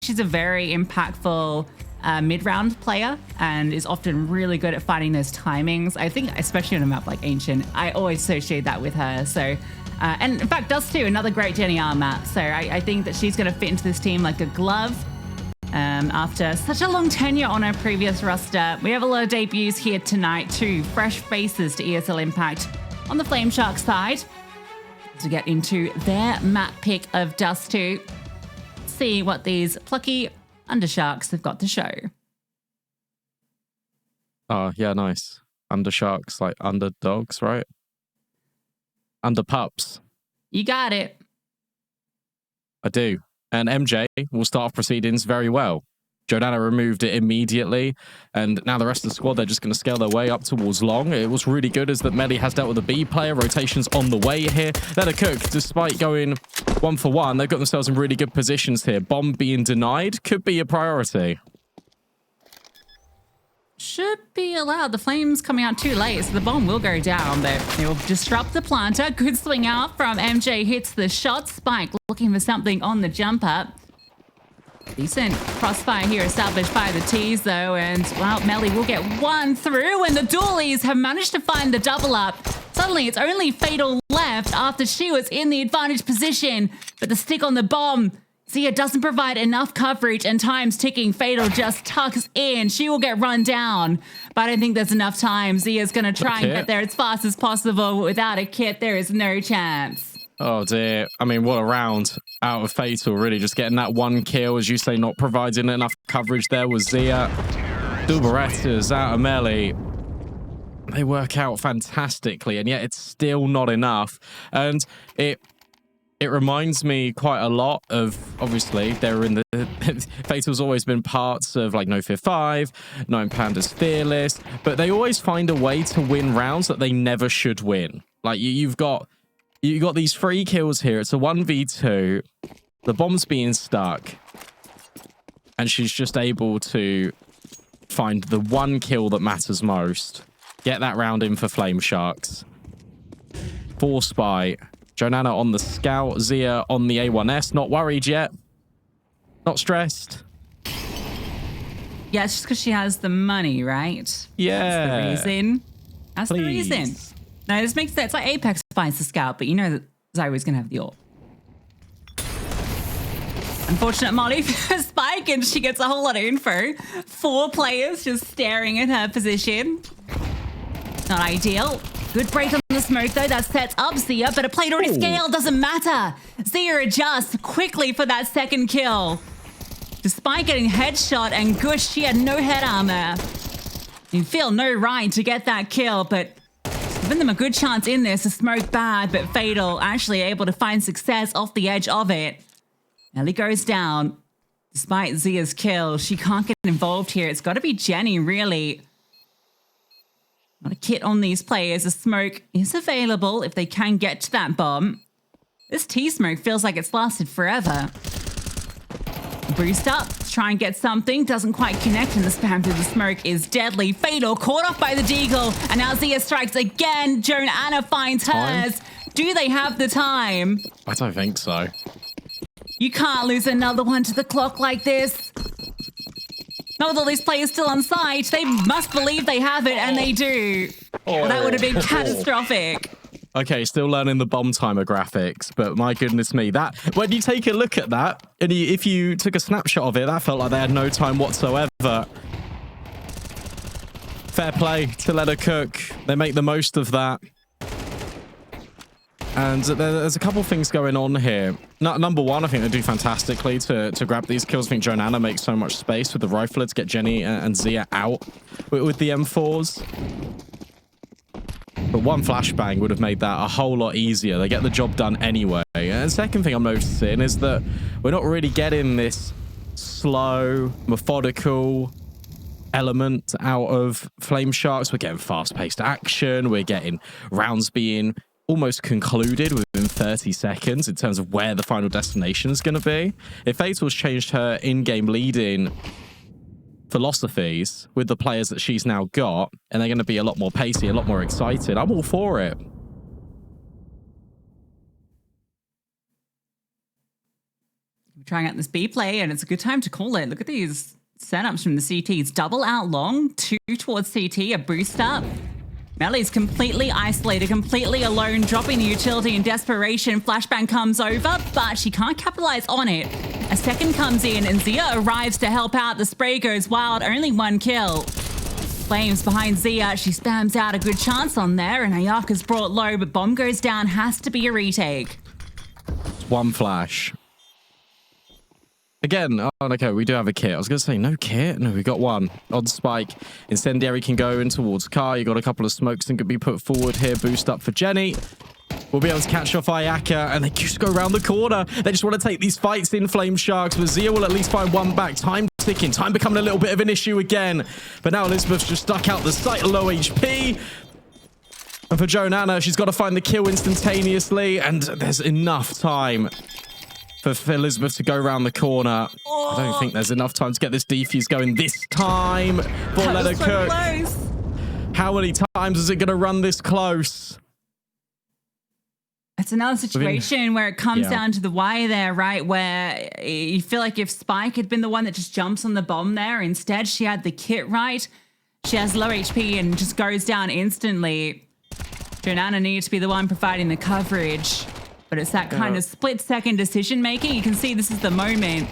she's a very impactful mid-round player and is often really good at finding those timings. I think, especially on a map like Ancient, I always associate that with her. So, and in fact, Dust 2, another great Jenny R map. So I think that she's going to fit into this team like a glove. After such a long tenure on her previous roster, we have a lot of debuts here tonight too. Fresh faces to ESL Impact on the Flame Shark side to get into their map pick of Dust 2. See what these plucky Undersharks have got to show. Oh, yeah, nice. Undersharks, like underdogs, right? Under pups. You got it. I do. And MJ will start off proceedings very well. Jordana removed it immediately, and now the rest of the squad, they're just going to scale their way up towards long. It was really good as that Melly has dealt with a B player. Rotations on the way here. Let her cook, despite going 1-for-1, they've got themselves in really good positions here. Bomb being denied could be a priority. Should be allowed. The flames coming out too late, so the bomb will go down, but it will disrupt the planter. Good swing out from MJ, hits the shot. Spike looking for something on the jump up. Decent crossfire here established by the T's though, and well, Melly will get one through, and the Doolies have managed to find the double up. Suddenly it's only Fatal left after she was in the advantage position, but the stick on the bomb, Zia doesn't provide enough coverage, and time's ticking. Fatal just tucks in. She will get run down, but I don't think there's enough time. Zia's gonna try and get there as fast as possible. Without a kit, there is no chance. Oh dear. I mean, what a round out of Fatal, really. Just getting that one kill, as you say, not providing enough coverage there was Zia. Duberettas out of Melly. They work out fantastically, and yet it's still not enough. And it reminds me quite a lot of, obviously, they're in the... Fatal's always been parts of, like, No Fear 5, Nine Pandas Fearless, but they always find a way to win rounds that they never should win. Like, you've got these 3 kills here. It's a 1v2. The bomb's being stuck. And she's just able to find the one kill that matters most. Get that round in for Flame Sharks. 4 spy. Jonana on the scout. Zia on the A1S. Not worried yet. Not stressed. Yeah, it's just because she has the money, right? Yeah. That's the reason. That's the reason. No, this makes sense. It's like Apex finds the scout, but you know that Zyra's going to have the ult. Unfortunate molly for Spike, and she gets a whole lot of info. 4 players just staring at her position. Not ideal. Good break on the smoke, though. That sets up Zia, but a plate already scaled. Doesn't matter. Zia adjusts quickly for that second kill. Despite getting headshot and Gush, she had no head armor. You feel no right to get that kill, but giving them a good chance in this. The smoke bad, but Fatal actually able to find success off the edge of it. Ellie goes down. Despite Zia's kill, she can't get involved here. It's got to be Jenny, really. Not a kit on these players. The smoke is available if they can get to that bomb. This T-smoke feels like it's lasted forever. Boost up, try and get something. Doesn't quite connect, and the spam through the smoke is deadly. Fatal caught off by the Deagle, and now Zia strikes again. Joanna finds hers. Do they have the time? I don't think so. You can't lose another one to the clock like this. Not with all these players still on site. They must believe they have it, and they do. Well, that would have been catastrophic. Okay, still learning the bomb timer graphics, but my goodness me, that when you take a look at that, and if you took a snapshot of it, that felt like they had no time whatsoever. Fair play to let her cook. They make the most of that. And there's a couple things going on here. Number one, I think they do fantastically to grab these kills. I think Joanna makes so much space with the rifler to get Jenny and Zia out with the M4s. But one flashbang would have made that a whole lot easier. They get the job done anyway. And the second thing I'm noticing is that we're not really getting this slow, methodical element out of Flame Sharks. We're getting fast-paced action. We're getting rounds being almost concluded within 30 seconds in terms of where the final destination is going to be. If Fatal's changed her in-game leading philosophies with the players that she's now got, and they're going to be a lot more pacey, a lot more excited, I'm all for it. Trying out this B play, and it's a good time to call it. Look at these setups from the CTs. Double out long, 2 towards CT, a boost up. Melly's completely isolated, completely alone, dropping the utility in desperation. Flashbang comes over, but she can't capitalize on it. A second comes in, and Zia arrives to help out. The spray goes wild, only 1 kill. Flames behind Zia. She spams out a good chance on there, and Ayaka's brought low, but bomb goes down. Has to be a retake. It's 1 flash. Again, oh, okay, we do have a kit. I was going to say, no kit? No, we got 1. On Spike, Incendiary can go in towards Car. You got a couple of smokes that could be put forward here. Boost up for Jenny. We'll be able to catch off Ayaka, and they just go around the corner. They just want to take these fights in, Flame Sharks, but Zia will at least find 1 back. Time ticking, time becoming a little bit of an issue again. But now Elizabeth's just stuck out the site, low HP. And for Jonanna, she's got to find the kill instantaneously, and there's enough time for Elizabeth to go around the corner. I don't think there's enough time to get this defuse going this time. But let her cook. Close. How many times is it going to run this close? It's another situation where it comes down to the wire there, right? Where you feel like if Spike had been the one that just jumps on the bomb there, instead she had the kit right. She has low HP and just goes down instantly. Jonanna needs to be the one providing the coverage. But it's that kind of split-second decision-making. You can see this is the moment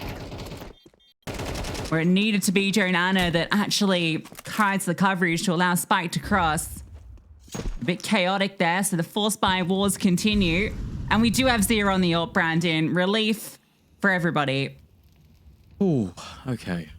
where it needed to be Jonanna that actually provides the coverage to allow Spike to cross. A bit chaotic there, so the force buy wars continue. And we do have Zia on the ult, Brandon. Relief for everybody. Oh, okay.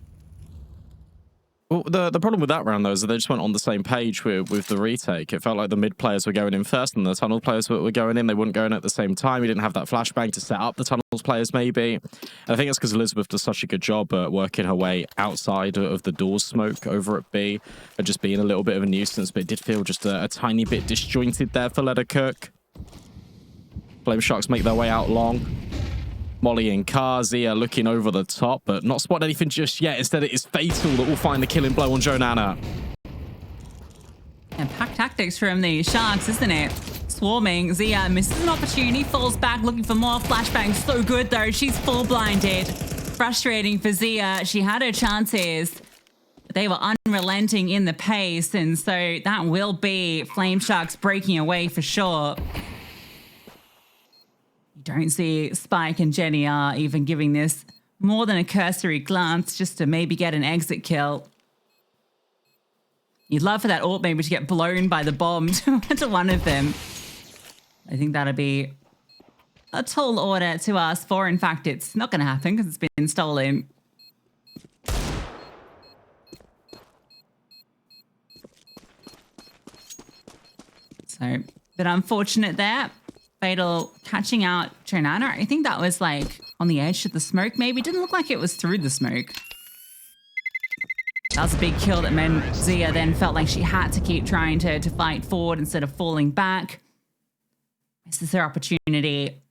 Well, the problem with that round, though, is that they just went on the same page with the retake. It felt like the mid players were going in first and the tunnel players were going in. They wouldn't go in at the same time. We didn't have that flashbang to set up the tunnels players, maybe. And I think it's because Elizabeth does such a good job at working her way outside of the doors smoke over at B and just being a little bit of a nuisance. But it did feel just a tiny bit disjointed there for Let Her Cook. Flame Sharks make their way out long. Molly and Karzia looking over the top, but not spotting anything just yet. Instead, it is Fatal that will find the killing blow on Jonanna. And pack tactics from the Sharks, isn't it? Swarming. Zia misses an opportunity, falls back, looking for more flashbangs. So good, though. She's full blinded. Frustrating for Zia. She had her chances. But they were unrelenting in the pace, and so that will be Flame Sharks breaking away for sure. Don't see Spike and Jenny are even giving this more than a cursory glance just to maybe get an exit kill. You'd love for that ult maybe to get blown by the bomb to one of them. I think that'd be a tall order to ask for. In fact, it's not going to happen because it's been stolen. So, a bit unfortunate there. Fatal catching out Jonanna. I think that was like on the edge of the smoke maybe. Didn't look like it was through the smoke. That was a big kill that meant Zia then felt like she had to keep trying to fight forward instead of falling back. This is her opportunity.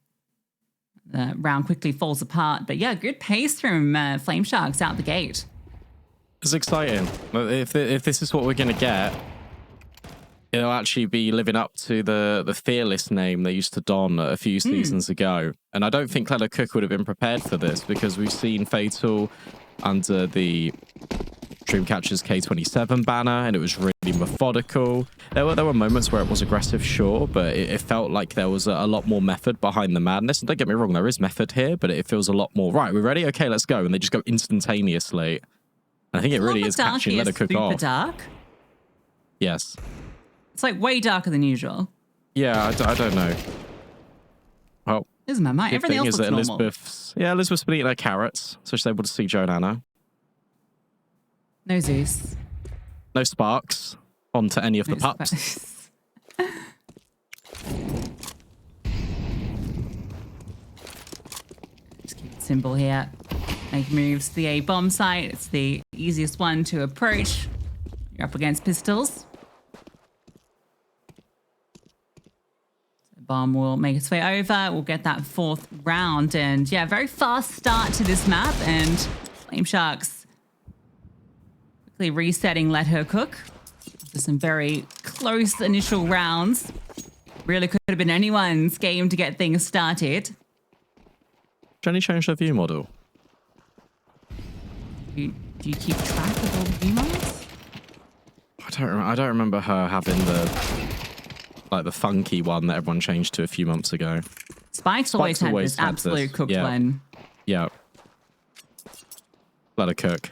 The round quickly falls apart. But yeah, good pace from Flame Sharks out the gate. It's exciting. If this is what we're going to get, it'll actually be living up to the Fearless name they used to don a few seasons ago. And I don't think Let Her Cook would have been prepared for this because we've seen Fatal under the Dreamcatcher's K27 banner and it was really methodical. There were moments where it was aggressive, sure, but it felt like there was a lot more method behind the madness. And don't get me wrong, there is method here, but it feels a lot more, right, we're ready? Okay, let's go. And they just go instantaneously. And I think it really is catching Let Her Cook off. Super dark? Yes. It's like way darker than usual. Yeah, I don't know. Well, this is my mind. Everything else looks normal. Elizabeth's been eating her carrots, so she's able to see Jonanna. No Zeus. No sparks onto any of the pups. Just keep it simple here. Make moves to the A bomb site. It's the easiest one to approach. You're up against pistols. Bomb will make its way over. We'll get that 4th round. And yeah, very fast start to this map. And Flame Sharks quickly resetting Let Her Cook. After some very close initial rounds. Really could have been anyone's game to get things started. Jenny changed her view model. Do you keep track of all the view models? I don't remember her having the funky one that everyone changed to a few months ago. Spike's always had this absolute cooked one. Yeah. Let her cook.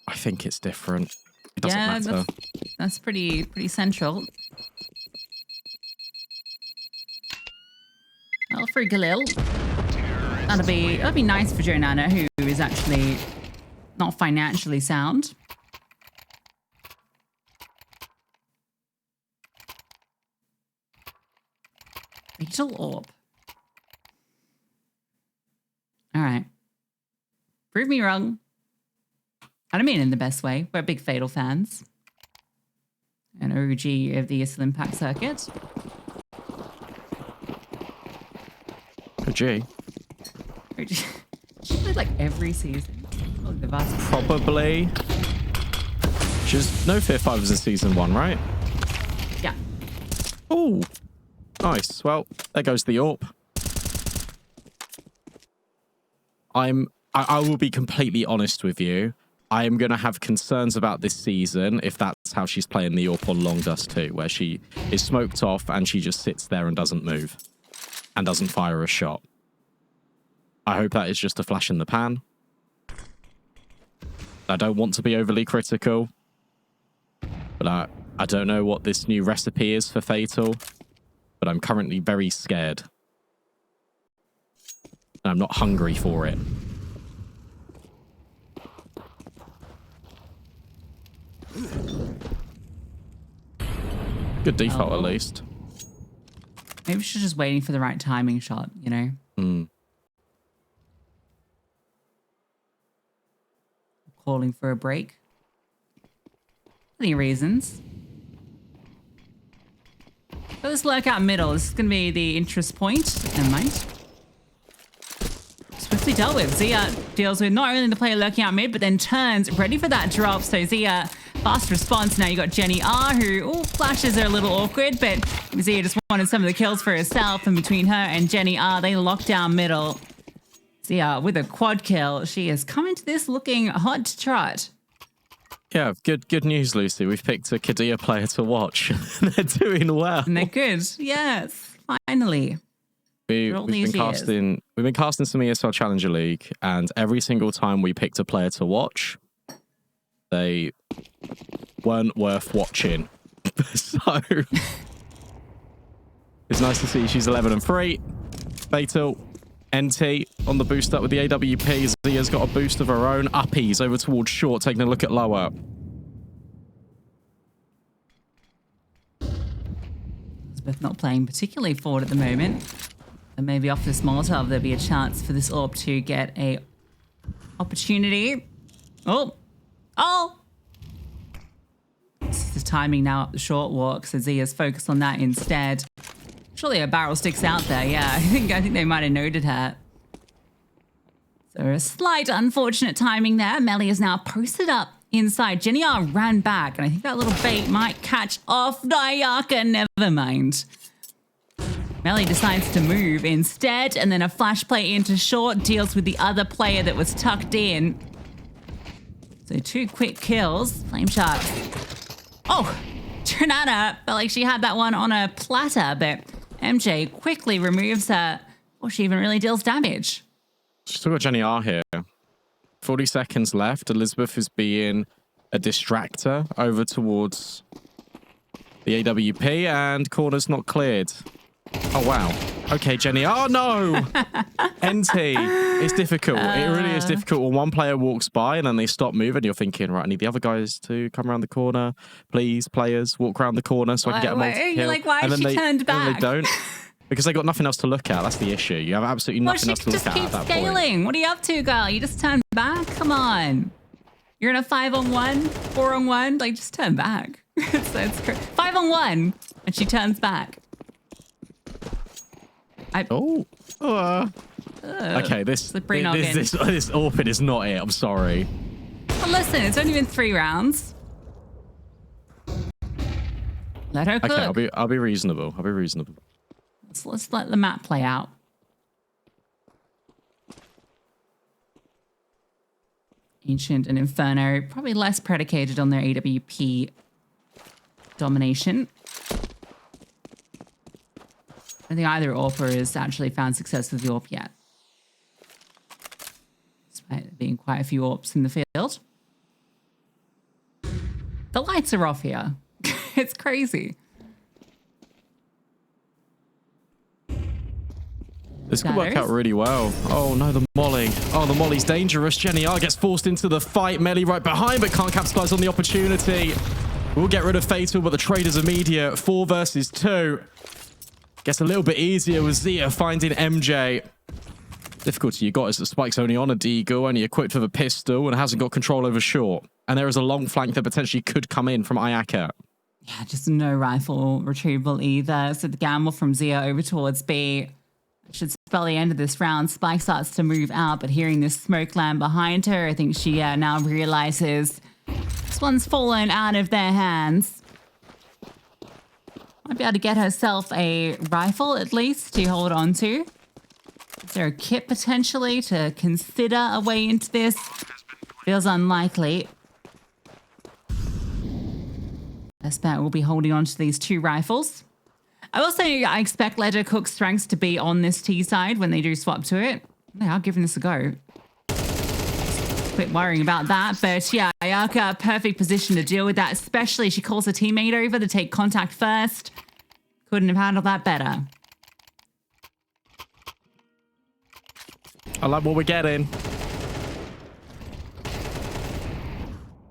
I think it's different. It doesn't matter. That's pretty central. Well, for Galil, that'd be nice for Jonana, who is actually not financially sound. Fatal Orb. All right. Prove me wrong. I don't mean in the best way. We're big Fatal fans. An OG of the ESL Impact circuit. OG? She played like every season. Oh, the vast Probably. She's no Fear 5 was in season 1, right? Yeah. Oh, nice. Well, there goes the AWP. I will be completely honest with you. I am going to have concerns about this season if that's how she's playing the AWP on Long Dust 2, where she is smoked off and she just sits there and doesn't move and doesn't fire a shot. I hope that is just a flash in the pan. I don't want to be overly critical, but I don't know what this new recipe is for Fatal, but I'm currently very scared. And I'm not hungry for it. Good default, at least. Maybe she's just waiting for the right timing shot, you know? Calling for a break. Any reasons? So this lurk out middle, this is going to be the interest point. Never mind. Swiftly dealt with. Zia deals with not only the player lurking out mid, but then turns ready for that drop. So Zia, fast response. Now you got Jenny R, who flashes are a little awkward, but Zia just wanted some of the kills for herself. And between her and Jenny R, they lock down middle. Zia with a quad kill. She is coming to this looking hot to trot. Yeah, good news, Lucy. We've picked a Kadia player to watch. They're doing well. And they're good. Yes, finally. We've been casting some ESL Challenger League, and every single time we picked a player to watch, they weren't worth watching. So it's nice to see she's 11-3. Fatal. NT on the boost up with the AWP. Zia's got a boost of her own. Uppies over towards short, taking a look at lower. Elizabeth not playing particularly forward at the moment. And maybe off this Molotov, there'll be a chance for this AWP to get a opportunity. Oh! This is the timing now up the short walk, so Zia's focused on that instead. Surely a barrel sticks out there. Yeah, I think they might have noted her. So a slight unfortunate timing there. Melly is now posted up inside. Jenny R ran back, and I think that little bait might catch off Dayaka. Never mind. Melly decides to move instead, and then a flash play into short deals with the other player that was tucked in. So 2 quick kills. Flame Shark. Oh, Trinana felt like she had that one on a platter, but MJ quickly removes her before she even really deals damage. She's still got Jenny R here. 40 seconds left. Elizabeth is being a distractor over towards the AWP, and corner's not cleared. Oh, wow. Okay, Jenny. Oh, no. NT. It's difficult. It really is difficult when one player walks by and then they stop moving. You're thinking, right, I need the other guys to come around the corner. Please, players, walk around the corner so I can get a multi-kill. You're like, why has she turned back? And then they don't. Because they got nothing else to look at. That's the issue. You have absolutely nothing else to look at that point. Just keep scaling. What are you up to, girl? You just turn back? Come on. You're in a 5-on-1, 4-on-1. Like, just turn back. it's 5-on-1, and she turns back. Okay, this AWP is not it. I'm sorry. Well, listen, it's only been 3 rounds. Let her cook. Okay, I'll be reasonable. I'll be reasonable. Let's let the map play out. Ancient and Inferno, probably less predicated on their AWP domination. I think either AWPer has actually found success with the AWP yet. Despite there being quite a few AWPs in the field. The lights are off here. It's crazy. This could work out really well. Oh no, the molly. Oh, the molly's dangerous. Jenny R gets forced into the fight. Melly right behind, but can't capitalize on the opportunity. We'll get rid of Fatal, but the trade is immediate. 4 versus 2. Gets a little bit easier with Zia finding MJ. Difficulty you got is that Spike's only on a deagle, only equipped with a pistol, and hasn't got control over short. And there is a long flank that potentially could come in from Ayaka. Yeah, just no rifle retrievable either. So the gamble from Zia over towards B should spell the end of this round. Spike starts to move out, but hearing this smoke land behind her, I think she now realizes this one's fallen out of their hands. Might be able to get herself a rifle at least to hold on to. Is there a kit potentially to consider a way into this? Feels unlikely. Best bet will be holding on to these 2 rifles. I will say I expect Ledger Cook's strengths to be on this T side when they do swap to it. They are giving this a go. Quit worrying about that, but yeah, Ayaka, perfect position to deal with that, especially she calls her teammate over to take contact first. Couldn't have handled that better. I like what we're getting.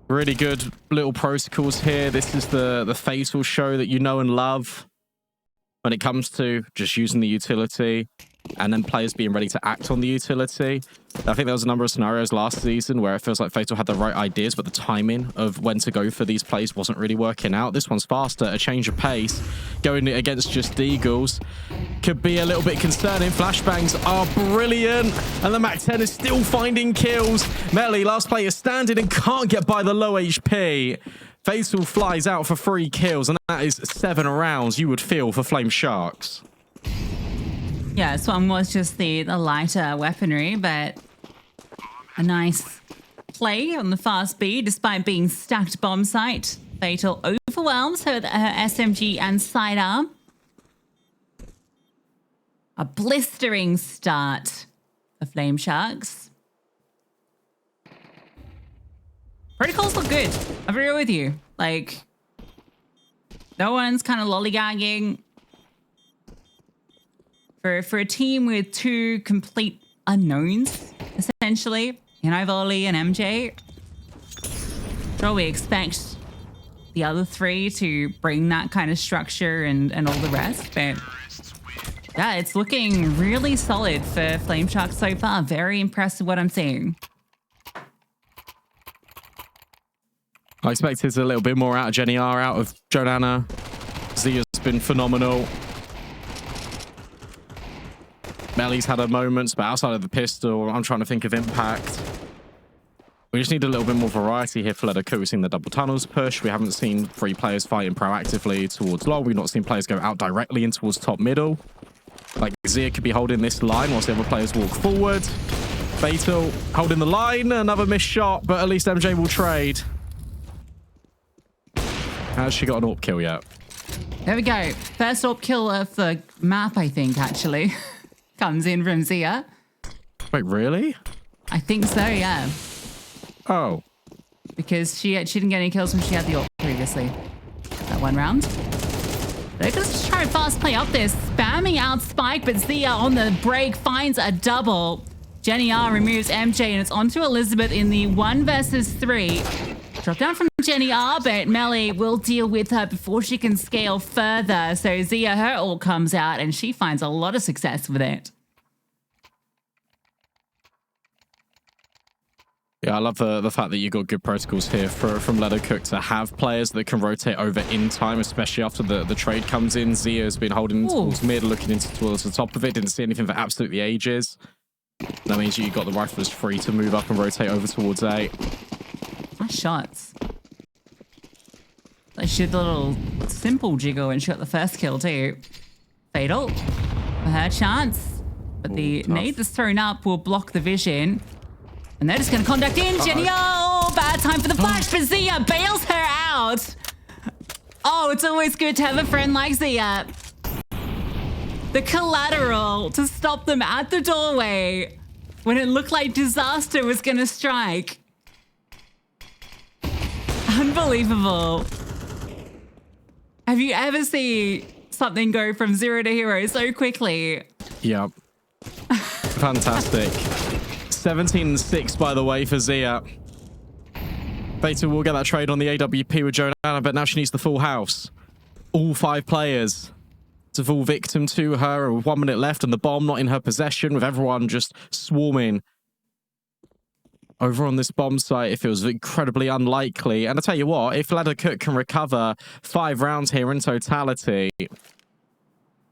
Really good little protocols here. This is the Fatal show that you know and love. When it comes to just using the utility and then players being ready to act on the utility. I think there was a number of scenarios last season where it feels like Fatal had the right ideas, but the timing of when to go for these plays wasn't really working out. This one's faster, a change of pace. Going against just Eagles could be a little bit concerning. Flashbangs are brilliant, and the MAC-10 is still finding kills. Melly, last player standing and can't get by the low HP. Fatal flies out for 3 kills, and that is 7 rounds you would feel for Flame Sharks. Yeah, Swan was just the lighter weaponry, but a nice play on the fast B despite being stacked bomb site. Fatal overwhelms her SMG and sidearm. A blistering start for Flame Sharks. Protocols look good. I'm real with you. Like, no one's kind of lollygagging. For a team with 2 complete unknowns, essentially, Volley and MJ, sure we expect the other 3 to bring that kind of structure and all the rest, but yeah, it's looking really solid for Flame Sharks so far. Very impressed with what I'm seeing. I expected a little bit more out of Jenny R, out of Jonana. Zia's been phenomenal. Melly's had her moments, but outside of the pistol, I'm trying to think of impact. We just need a little bit more variety here for Ledeco. We've seen the double tunnels push. We haven't seen 3 players fighting proactively towards long. We've not seen players go out directly in towards top middle. Like Zia could be holding this line whilst the other players walk forward. Fatal holding the line. Another missed shot, but at least MJ will trade. Has she got an AWP kill yet? There we go. First AWP kill of the map, I think, actually. Comes in from Zia. Wait, really? I think so, yeah. Oh. Because she didn't get any kills when she had the AWP previously. That one round. They're going to just try and fast play up there, spamming out Spike, but Zia on the break finds a double. Jenny R removes MJ, and it's onto Elizabeth in the 1 versus 3. Drop down from Jenny R, but Melly will deal with her before she can scale further. So Zia, her ult comes out, and she finds a lot of success with it. Yeah, I love the fact that you got good protocols here from Leathercook to have players that can rotate over in time, especially after the trade comes in. Zia's been holding towards mid, looking into towards the top of it. Didn't see anything for absolutely ages. That means you got the riflers free to move up and rotate over towards A. Nice shots. She did a little simple jiggle and she got the first kill too. Fatal for her chance. But the nade that's thrown up will block the vision. And they're just going to contact in. Jenny, oh, bad time for the flash, but Zia bails her out. Oh, it's always good to have a friend like Zia. The collateral to stop them at the doorway when it looked like disaster was going to strike. Unbelievable. Have you ever seen something go from 0 to hero so quickly? Yep. Fantastic. 17-6, by the way, for Zia. Beta will get that trade on the AWP with Jonah, but now she needs the full house. All 5 players to fall victim to her with 1 minute left and the bomb not in her possession, with everyone just swarming over on this bomb site. It feels incredibly unlikely. And I tell you what, if Ladder Cook can recover 5 rounds here in totality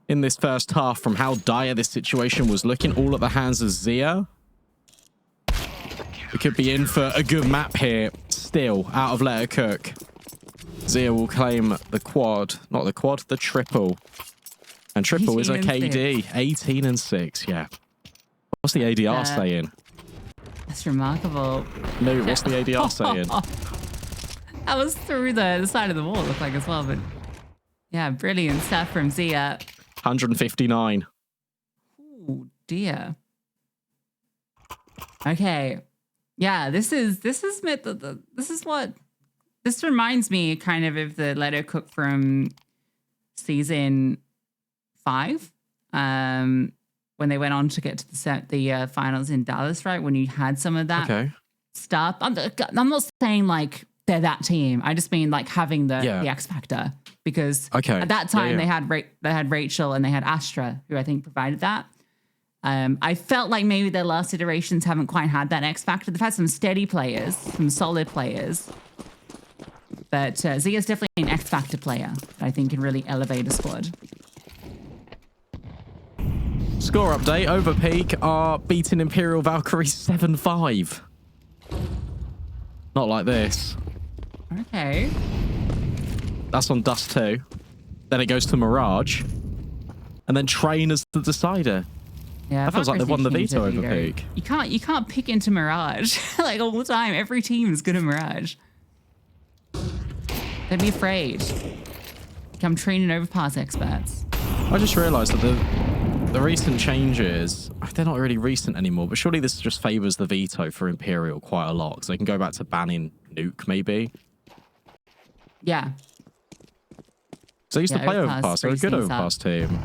in this first half from how dire this situation was looking, all at the hands of Zia, we could be in for a good map here still out of Let Her Cook. Zia will claim the quad, not the quad, the triple. And triple is a KD, 18 and 6, yeah. What's the ADR saying? That's remarkable. No, what's the ADR saying? That was through the side of the wall, it looked like as well, but yeah, brilliant stuff from Zia. 159. Oh dear. Okay. Yeah, this reminds me kind of the Let Her Cook from season 5. When they went on to get to the finals in Dallas, right? When you had some of that stuff. I'm not saying like they're that team. I just mean like having the X factor, because at that time they had Rachel and they had Astra, who I think provided that. I felt like maybe their last iterations haven't quite had that X factor. They've had some steady players, some solid players, but Zia's definitely an X factor player that I think can really elevate a squad. Score update, Overpeak are beating Imperial Valkyrie 7-5. Not like this. Okay. That's on Dust 2. Then it goes to Mirage. And then Train as the decider. Yeah, that feels like they've won the veto over Peak. You can't pick into Mirage like all the time. Every team is good at Mirage. Don't be afraid. Become Train and Overpass experts. I just realised that the recent changes, they're not really recent anymore, but surely this just favours the veto for Imperial quite a lot, because they can go back to banning Nuke, maybe. Yeah. So they used to play Overpass. They're a good Overpass team.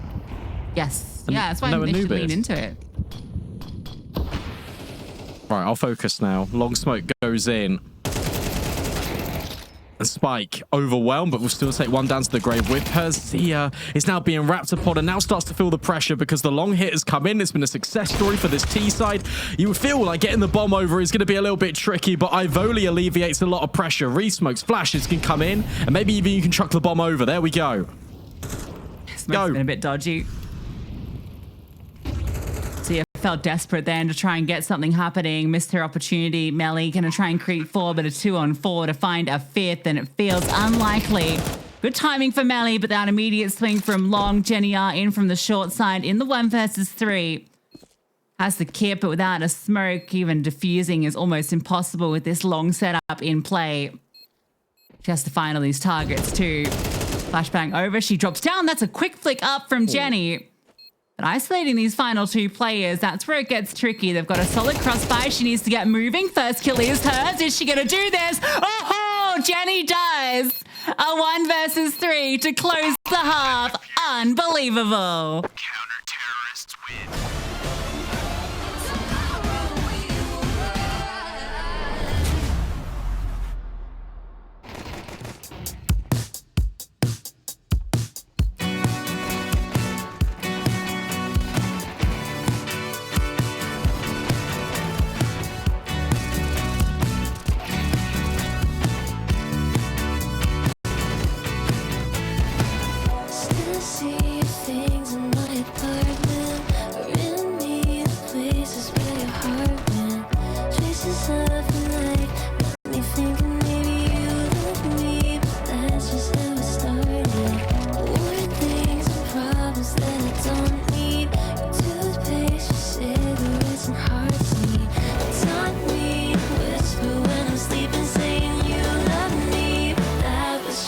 Yes. And that's why they should lean into it. Right, I'll focus now. Long smoke goes in. And Spike overwhelmed, but will still take one down to the grave with her. Zia is now being wrapped upon and now starts to feel the pressure because the long hit has come in. It's been a success story for this T side. You would feel like getting the bomb over is going to be a little bit tricky, but Ivoli alleviates a lot of pressure. Re-smokes, flashes can come in, and maybe even you can chuck the bomb over. There we go. Smoke's been a bit dodgy. Zia felt desperate then to try and get something happening. Missed her opportunity. Melly going to try and creep forward, but a 2-on-4 to find a 5th, and it feels unlikely. Good timing for Melly, but that immediate swing from Long. Jenny R in from the short side in the 1 versus 3. Has the kit, but without a smoke, even defusing is almost impossible with this Long setup in play. She has to find all these targets too. Flashbang over. She drops down. That's a quick flick up from Jenny. But isolating these final 2 players, that's where it gets tricky. They've got a solid crossfire. She needs to get moving. First kill is hers. Is she going to do this? Oh, Jenny does. A 1 versus 3 to close the half. Unbelievable. Counter-terrorists win. Still see things in my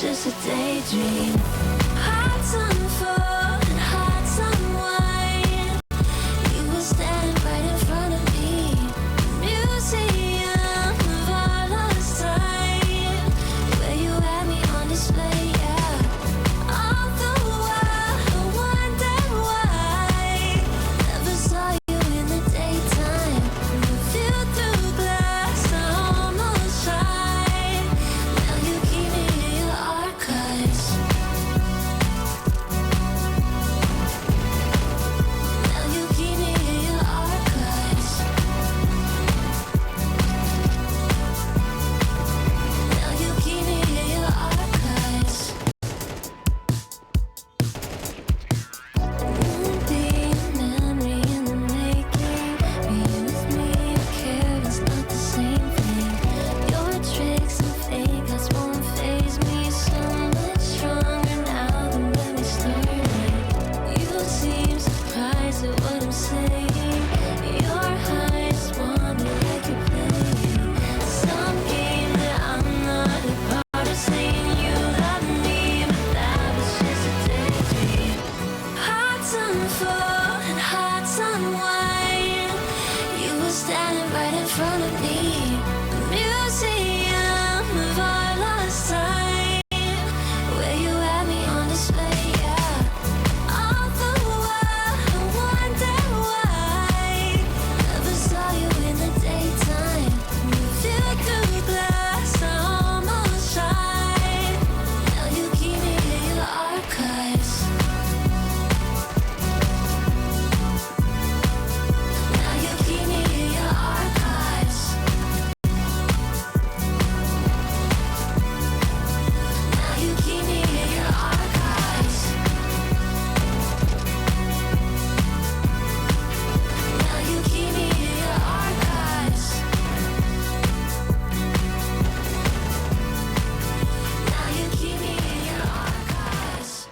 was just a daydream. Hearts on full and hearts on wine. You were standing right in front of me. Museum of our lost time, where you had me on display, yeah. All the while I wondered why never saw you in the daytime. You feel through glass, I almost tried. Now you keep me in your archives. Now you keep me in your archives. Now you keep me in your archives. Be a memory in the making. Being with me, I care, it's not the same thing. Your tricks and fake us won't faze me. So much stronger now than when we started. You seem surprised at what I'm saying. Your eyes want me like you're playing some game that I'm not a part of. Saying you love me, but that was just a daydream. Hearts on full and hearts on wine. You were standing right in front of me. The museum of our lost time, where you had me on display, yeah. All the while I wondered why never saw you in the daytime. You feel through glass, I almost tried. Now you keep me in your archives. Now you keep me in your archives. Now you keep me in your archives. Now you keep me in your archives. Now you keep me in your archives.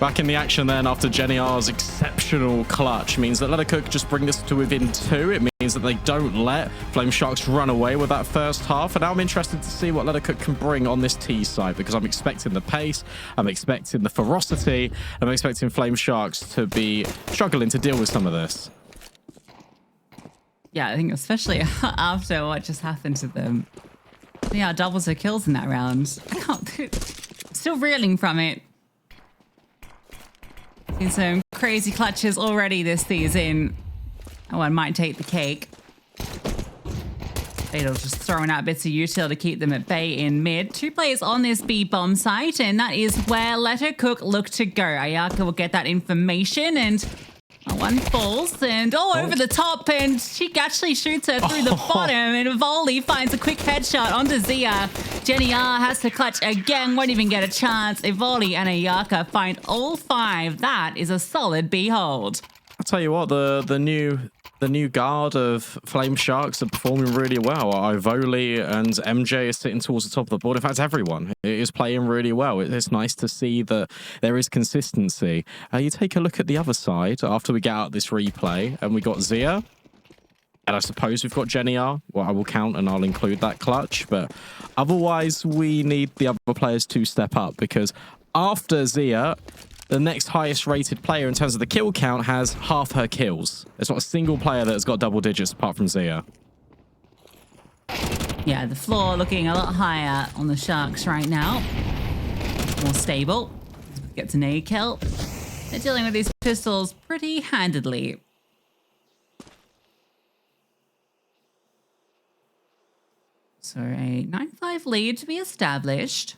Back in the action then after Jenny R's exceptional clutch means that Lettercook just bring this to within 2. It means that they don't let Flame Sharks run away with that first half. And now I'm interested to see what Lettercook can bring on this T side, because I'm expecting the pace, I'm expecting the ferocity, I'm expecting Flame Sharks to be struggling to deal with some of this. Yeah, I think especially after what just happened to them. Yeah, doubles her kills in that round. I can't. Still reeling from it. Seen some crazy clutches already this season. Oh, one might take the cake. Fatal just throwing out bits of util to keep them at bay in mid. 2 players on this B bomb site, and that is where Lettercook look to go. Ayaka will get that information, and one falls and over the top, and she actually shoots her through the bottom, and Volley finds a quick headshot onto Zia. Jenny R has to clutch again, won't even get a chance. Volley and Ayaka find all 5. That is a solid behold. I'll tell you what, the new guard of Flame Sharks are performing really well. Ivoli and MJ is sitting towards the top of the board. In fact, everyone is playing really well. It's nice to see that there is consistency. You take a look at the other side after we get out this replay, and we got Zia. And I suppose we've got Jenny R. Well, I will count and I'll include that clutch. But otherwise, we need the other players to step up, because after Zia, the next highest rated player in terms of the kill count has half her kills. There's not a single player that has got double digits apart from Zia. Yeah, the floor looking a lot higher on the Sharks right now. More stable. Gets an A kill. They're dealing with these pistols pretty handedly. So a 9-5 lead to be established.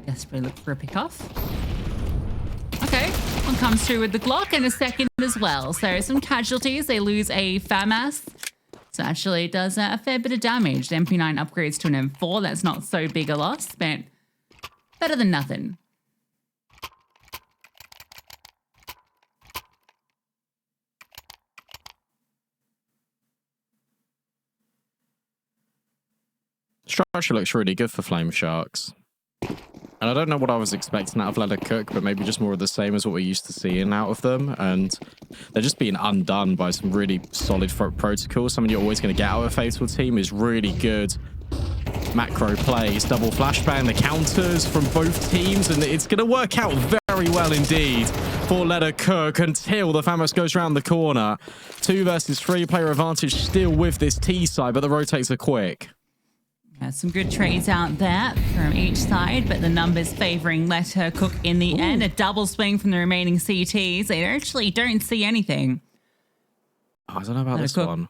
Desperately look for a pickoff. Okay, one comes through with the Glock and a second as well. So some casualties. They lose a FAMAS. So actually it does a fair bit of damage. The MP9 upgrades to an M4. That's not so big a loss, but better than nothing. Structure looks really good for Flame Sharks. And I don't know what I was expecting out of Let Her Cook, but maybe just more of the same as what we're used to seeing out of them. And they're just being undone by some really solid protocols. Something you're always going to get out of a Fatal team is really good macro plays, double flashbang, the counters from both teams, and it's going to work out very well indeed for Let Her Cook until the Famos goes around the corner. 2 versus 3 player advantage still with this T side, but the rotates are quick. Yeah, some good trades out there from each side, but the numbers favoring Let Her Cook in the end. A double swing from the remaining CTs. They actually don't see anything. Oh, I don't know about this one.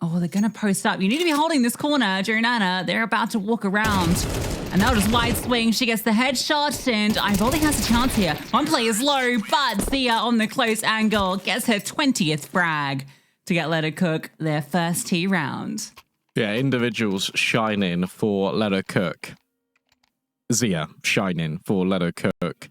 Oh, they're going to post up. You need to be holding this corner, Joanna. They're about to walk around. And now just wide swing. She gets the headshot, and Ivoli has a chance here. One player's low, but Zia on the close angle gets her 20th frag to get Let Her Cook their first T round. Yeah, individuals shining for Let Her Cook. Zia shining for Let Her Cook.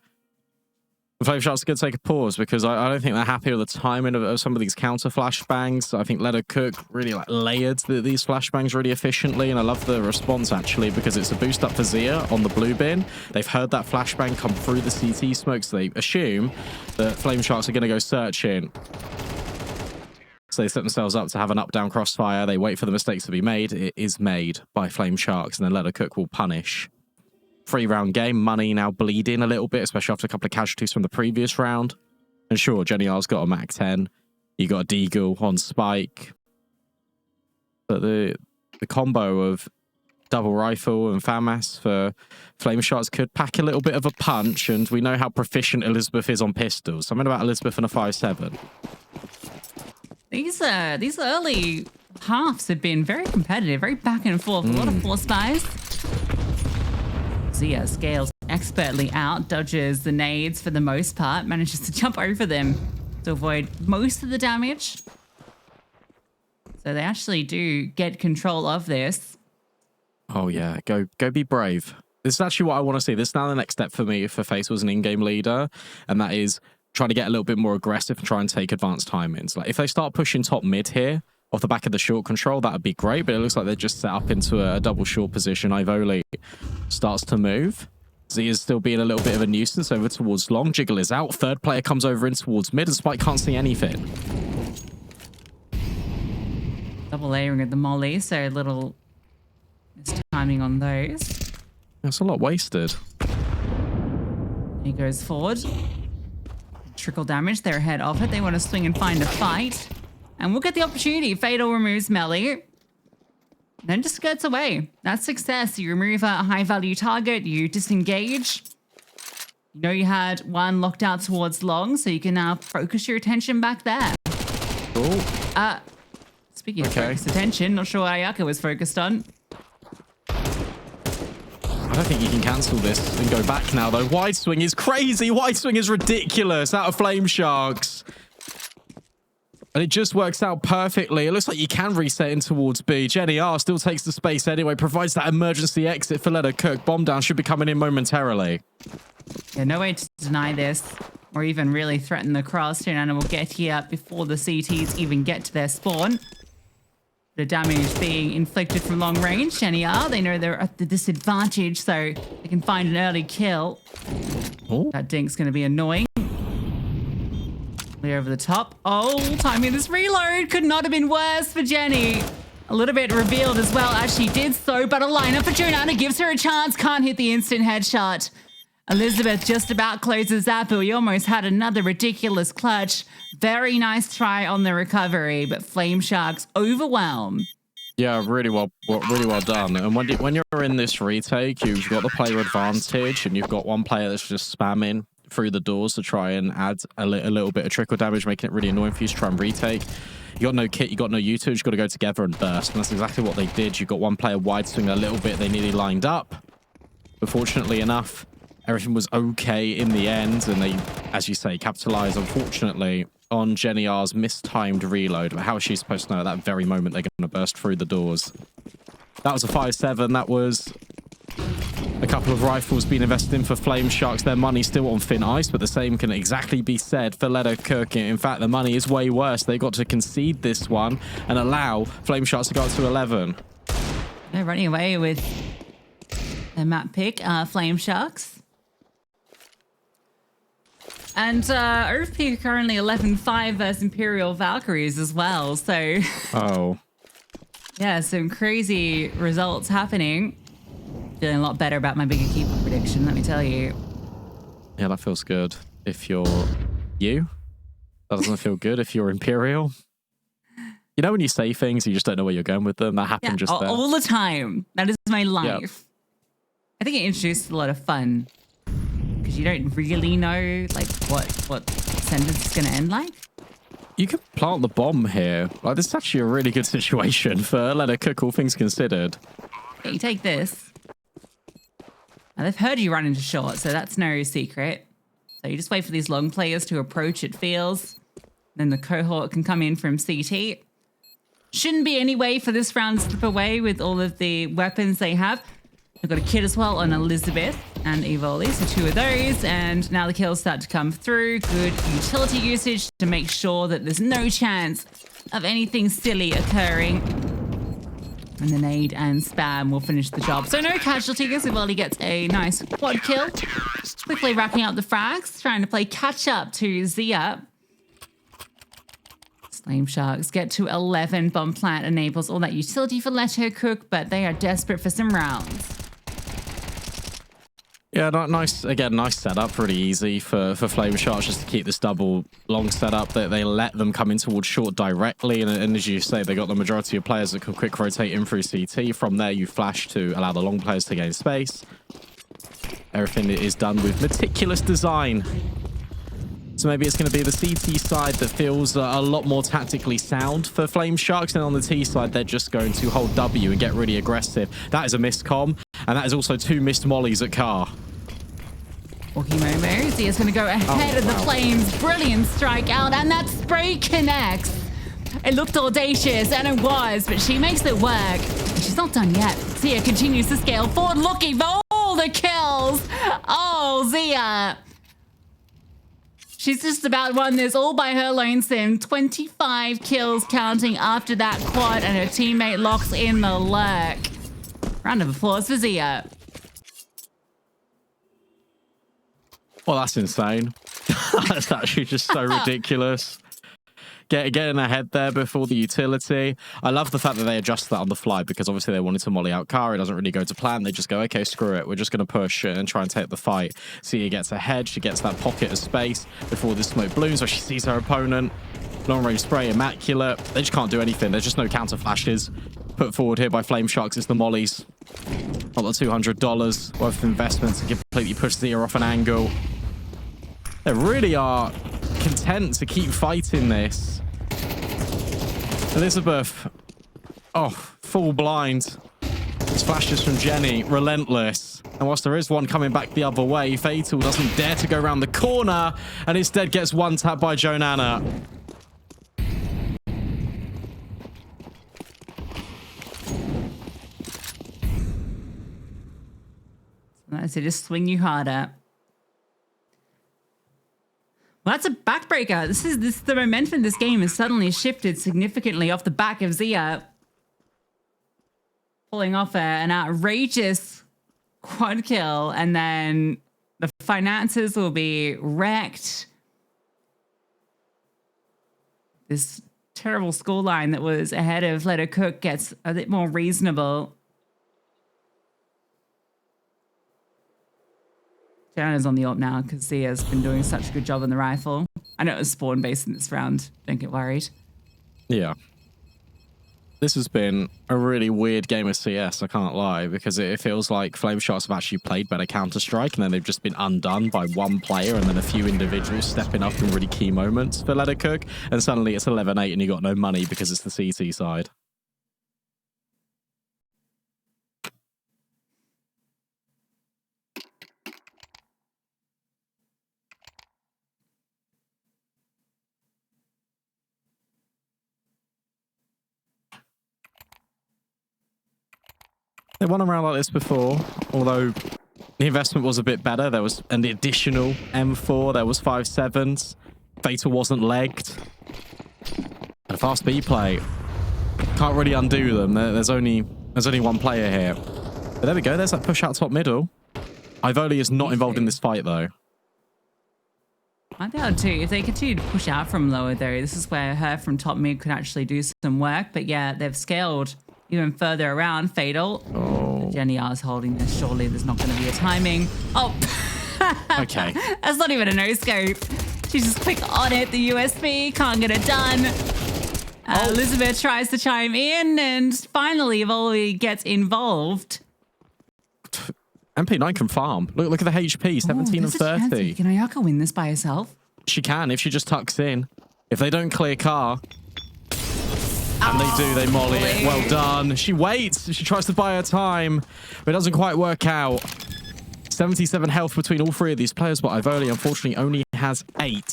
Flame Sharks are going to take a pause because I don't think they're happy with the timing of some of these counter flashbangs. I think Let Her Cook really layered these flashbangs really efficiently, and I love the response actually because it's a boost up for Zia on the blue bin. They've heard that flashbang come through the CT smoke, so they assume that Flame Sharks are going to go searching. So they set themselves up to have an up-down crossfire. They wait for the mistakes to be made. It is made by Flame Sharks, and then Let Her Cook will punish. 3-round game. Money now bleeding a little bit, especially after a couple of casualties from the previous round. And sure, Jenny R's got a Mac 10. You got a Deagle on Spike. But the combo of double rifle and FAMAS for Flame Sharks could pack a little bit of a punch, and we know how proficient Elizabeth is on pistols. Something about Elizabeth and a 5.7. These early halves have been very competitive, very back and forth, a lot of force buys. Zia scales expertly out, dodges the nades for the most part, manages to jump over them to avoid most of the damage. So they actually do get control of this. Oh yeah, go be brave. This is actually what I want to see. This is now the next step for me for Fatal as an in-game leader, and that is trying to get a little bit more aggressive and try and take advanced timings. Like if they start pushing top mid here off the back of the short control, that would be great, but it looks like they're just set up into a double short position. Ivoli starts to move. Z is still being a little bit of a nuisance over towards long. Jiggle is out. Third player comes over in towards mid, and Spike can't see anything. Double layering at the molly, so a little timing on those. That's a lot wasted. He goes forward. Trickle damage. They're ahead of it. They want to swing and find a fight. And we'll get the opportunity. Fatal removes Melly. Then just skirts away. That's success. You remove a high-value target. You disengage. You know you had one locked out towards long, so you can now focus your attention back there. Cool. Speaking of focused attention, not sure what Ayaka was focused on. I don't think you can cancel this and go back now, though. Wide swing is crazy. Wide swing is ridiculous out of Flame Sharks. And it just works out perfectly. It looks like you can reset in towards B. Jenny R still takes the space anyway, provides that emergency exit for Let Her Cook. Bomb down should be coming in momentarily. Yeah, no way to deny this or even really threaten the cross. And will get here before the CTs even get to their spawn. The damage being inflicted from long range. Jenny R, they know they're at the disadvantage, so they can find an early kill. Ooh. That dink's going to be annoying. Over the top. Oh, timing this reload could not have been worse for Jenny. A little bit revealed as well as she did so, but a lineup for Jonana gives her a chance. Can't hit the instant headshot. Elizabeth just about closes that, but we almost had another ridiculous clutch. Very nice try on the recovery, but Flame Sharks overwhelm. Yeah, really well done. And when you're in this retake, you've got the player advantage, and you've got one player that's just spamming through the doors to try and add a little bit of trickle damage, making it really annoying for you to try and retake. You got no kit, you got no U2, you've got to go together and burst, and that's exactly what they did. You got one player wide swing a little bit, they nearly lined up. But fortunately enough, everything was okay in the end, and they, as you say, capitalized, unfortunately, on Jenny R's mistimed reload. But how is she supposed to know at that very moment they're going to burst through the doors? That was a 5-7. That was a couple of rifles being invested in for Flame Sharks. Their money still on thin ice, but the same can exactly be said for Let Her Cook. In fact, the money is way worse. They got to concede this one and allow Flame Sharks to go up to 11. They're running away with The map pick, Flame Sharks. And OFP are currently 11-5 versus Imperial Valkyries as well. So, Oh. yeah, some crazy results happening. Feeling a lot better about my bigger keeper prediction, let me tell you. Yeah, that feels good. If you're you, that doesn't feel good if you're Imperial. You know when you say things, you just don't know where you're going with them? That happened just there. All the time. That is my life. Yep. I think it introduced a lot of fun. Because you don't really know like what sentence is going to end like. You could plant the bomb here. Like, this is actually a really good situation for Let It Cook, all things considered. Yeah, you take this. Now, they've heard you run into short, so that's no secret. So you just wait for these long players to approach, it feels. Then the cohort can come in from CT. Shouldn't be any way for this round to slip away with all of the weapons they have. They've got a kit as well on Elizabeth and Evoli, so 2 of those. And now the kills start to come through. Good utility usage to make sure that there's no chance of anything silly occurring. And the nade and spam will finish the job. So no casualties. Evoli gets a nice quad kill. Quickly racking up the frags, trying to play catch up to Zia. Flame Sharks get to 11. Bomb plant enables all that utility for Let Her Cook, but they are desperate for some rounds. Yeah, nice. Again, nice setup. Pretty easy for Flame Sharks just to keep this double long setup. They let them come in towards short directly. And as you say, they got the majority of players that can quick rotate in through CT. From there, you flash to allow the long players to gain space. Everything is done with meticulous design. So maybe it's going to be the CT side that feels a lot more tactically sound for Flame Sharks. And on the T side, they're just going to hold W and get really aggressive. That is a missed comm. And that is also 2 missed mollies at Car. Walkie Momo, Zia's going to go ahead of the Flames. Brilliant strike out, and that spray connects. It looked audacious, and it was, but she makes it work. She's not done yet. Zia continues to scale forward, looking for all the kills. Oh, Zia. She's just about won this all by her lonesome. 25 kills counting after that quad, and her teammate locks in the lurk. Round of applause for Zia. Well, that's insane. That's actually just so ridiculous. Getting ahead there before the utility. I love the fact that they adjust that on the fly because obviously they wanted to molly out Car. It doesn't really go to plan. They just go, okay, screw it. We're just going to push and try and take the fight. Sia gets ahead. She gets that pocket of space before the smoke blooms where she sees her opponent. Long range spray, immaculate. They just can't do anything. There's just no counter flashes put forward here by Flame Sharks. It's the mollies. Not the $200 worth of investment to completely push Zia off an angle. They really are content to keep fighting this. Elizabeth, oh, full blind. It's flashes from Jenny, relentless. And whilst there is one coming back the other way, Fatal doesn't dare to go around the corner and instead gets one tap by Jonanna. So just swing you harder. Well, that's a backbreaker. The momentum of this game has suddenly shifted significantly off the back of Zia pulling off an outrageous quad kill, and then the finances will be wrecked. This terrible scoreline that was ahead of Let Her Cook gets a bit more reasonable. Jana's on the op now because Zia's been doing such a good job on the rifle. I know it was spawn based in this round. Don't get worried. Yeah. This has been a really weird game of CS, I can't lie, because it feels like Flame Sharks have actually played better Counter-Strike and then they've just been undone by one player and then a few individuals stepping up in really key moments for Let It Cook. And suddenly it's 11-8 and you got no money because it's the CT side. They won a round like this before, although the investment was a bit better. There was an additional M4, there was 5.7s. Fatal wasn't legged. And fast B play. Can't really undo them. There's only one player here. But there we go. There's that push out top middle. Ivoli is not involved in this fight, though. Might be able to. If they continue to push out from lower, though, this is where her from top mid could actually do some work. But yeah, they've scaled even further around. Fatal. Oh. Jenny R is holding this. Surely there's not going to be a timing. Oh. Okay. That's not even a no-scope. She's just quick on it. The USB can't get it done. Elizabeth tries to chime in, and finally Ivoli gets involved. MP9 can farm. Look at the HP, 17 and 30. Can Ayaka win this by herself? She can if she just tucks in. If they don't clear car, and they do, they molly it. Well done. She waits. She tries to buy her time, but it doesn't quite work out. 77 health between all three of these players, but Ivoli unfortunately only has 8.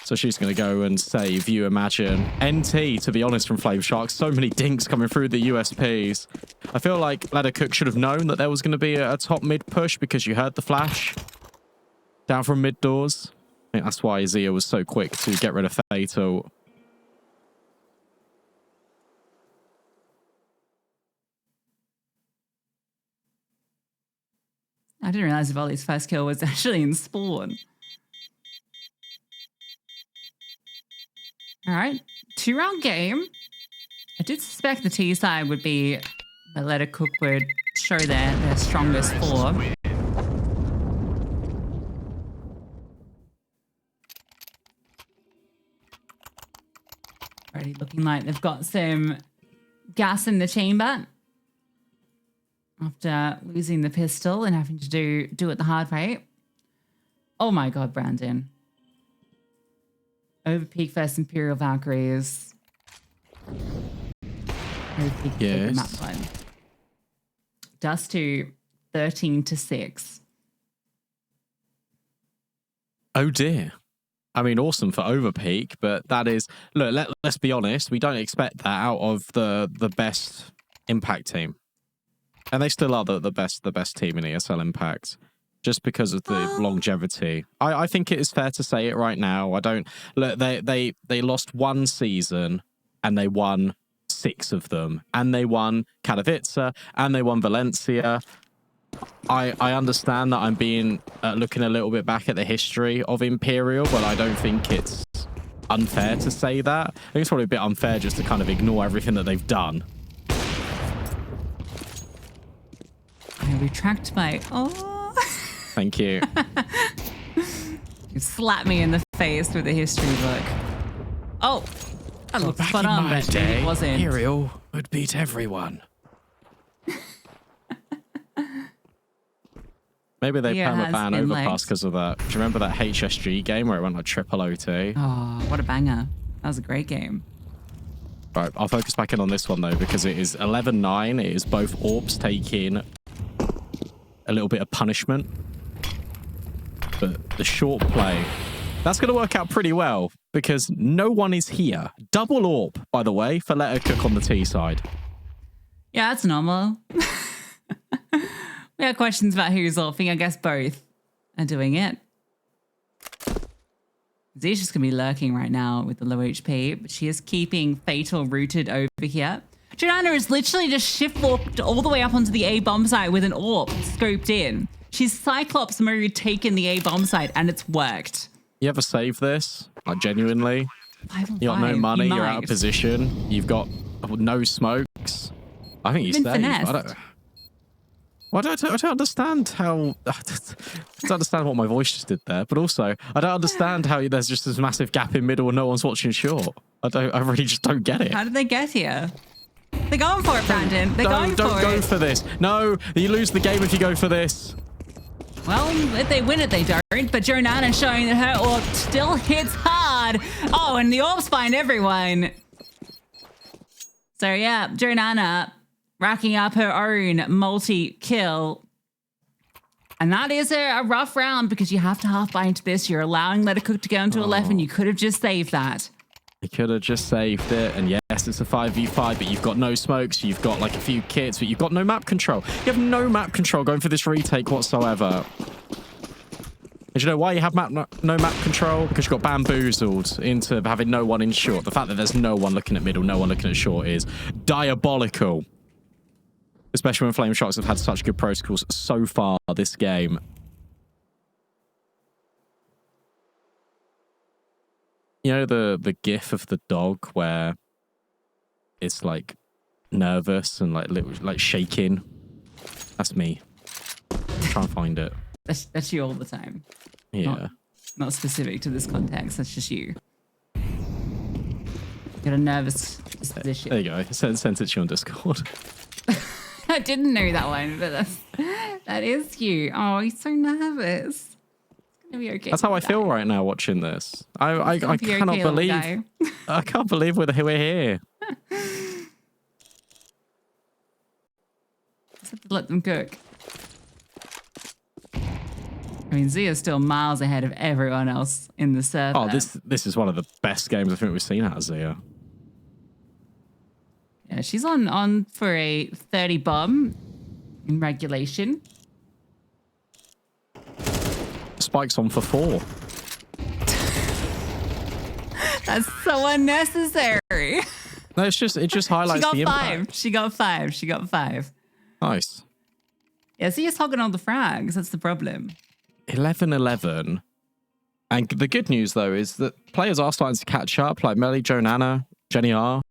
So she's going to go and save, you imagine. NT, to be honest, from Flame Shark. So many dinks coming through the USPs. I feel like Ladder Cook should have known that there was going to be a top mid push because you heard the flash down from mid doors. I think that's why Zia was so quick to get rid of Fatal. I didn't realize Ivoli's first kill was actually in spawn. All right, 2-round game. I did suspect the T side would be the Ladder Cook would show their strongest form. Already looking like they've got some gas in the chamber after losing the pistol and having to do it the hard way. Oh my God, Brandon. Overpeak versus Imperial Valkyries. Overpeak yes. the map one. Dust to 13-6. Oh dear. I mean, awesome for Overpeak, but that is... Look, let's be honest. We don't expect that out of the best Impact team. And they still are the best team in ESL Impact. Just because of the longevity. I think it is fair to say it right now. I don't... Look, they lost 1 season and they won 6 of them. And they won Katowice and they won Valencia. I understand that I'm being looking a little bit back at the history of Imperial, but I don't think it's unfair to say that. I think it's probably a bit unfair just to kind of ignore everything that they've done. I retract my... Oh... Thank you. You slapped me in the face with the history book. Oh, that looked spot on, but maybe it wasn't. Imperial would beat everyone. Maybe they perma-ban Overpass because of that. Do you remember that HSG game where it went like triple OT? Oh, what a banger. That was a great game. Right, I'll focus back in on this one though because it is 11-9. It is both AWPs taking a little bit of punishment. But the short play, that's going to work out pretty well because no one is here. Double AWP, by the way, for Let Her Cook on the T side. Yeah, that's normal. We had questions about who's AWPing. I guess both are doing it. Zia's just going to be lurking right now with the low HP, but she is keeping Fatal rooted over here. Joanna is literally just shift walked all the way up onto the A bomb site with an AWP scoped in. She's Cyclops mode taken the A bomb site and it's worked. You ever save this? Like genuinely? You got no money, you're out of position, you've got no smokes. I think you saved. I don't understand how... I don't understand what my voice just did there, but also I don't understand how there's just this massive gap in middle and no one's watching short. I really just don't get it. How did they get here? They're going for it, Brandon. Don't go for this. No, you lose the game if you go for this. Well, if they win it, they don't. But Jonana showing that her AWP still hits hard. Oh, and the AWPs find everyone. So yeah, Jonana racking up her own multi-kill. And that is a rough round because you have to half buy into this. You're allowing Let Her Cook to go into 11. You could have just saved that. You could have just saved it, and yes, it's a 5v5, but you've got no smokes, you've got like a few kits, but you've got no map control. You have no map control going for this retake whatsoever. And you know why you have no map control? Because you got bamboozled into having no one in short. The fact that there's no one looking at middle, no one looking at short is diabolical. especially when Flame Sharks have had such good protocols so far this game. You know the gif of the dog where it's like nervous and like shaking? That's me. Try and find it. That's you all the time. Yeah. Not specific to this context. That's just you. Got a nervous disposition. There you go. Sent it to you on Discord. I didn't know that one, but that is you. Oh, he's so nervous. It's gonna be okay. That's how I feel right now watching this. I cannot believe I can't believe we're here. Just have to let them cook. I mean, Zia's still miles ahead of everyone else in the server. Oh, this is one of the best games I think we've seen out of Zia. Yeah, she's on for a 30 bomb in regulation. Spike's on for 4. That's so unnecessary. No, it just highlights the impact. She got 5. Nice. Yeah, Zia's hogging all the frags. That's the problem. 11-11. And the good news, though, is that players are starting to catch up. Like Melly, Jonanna, Jenny R.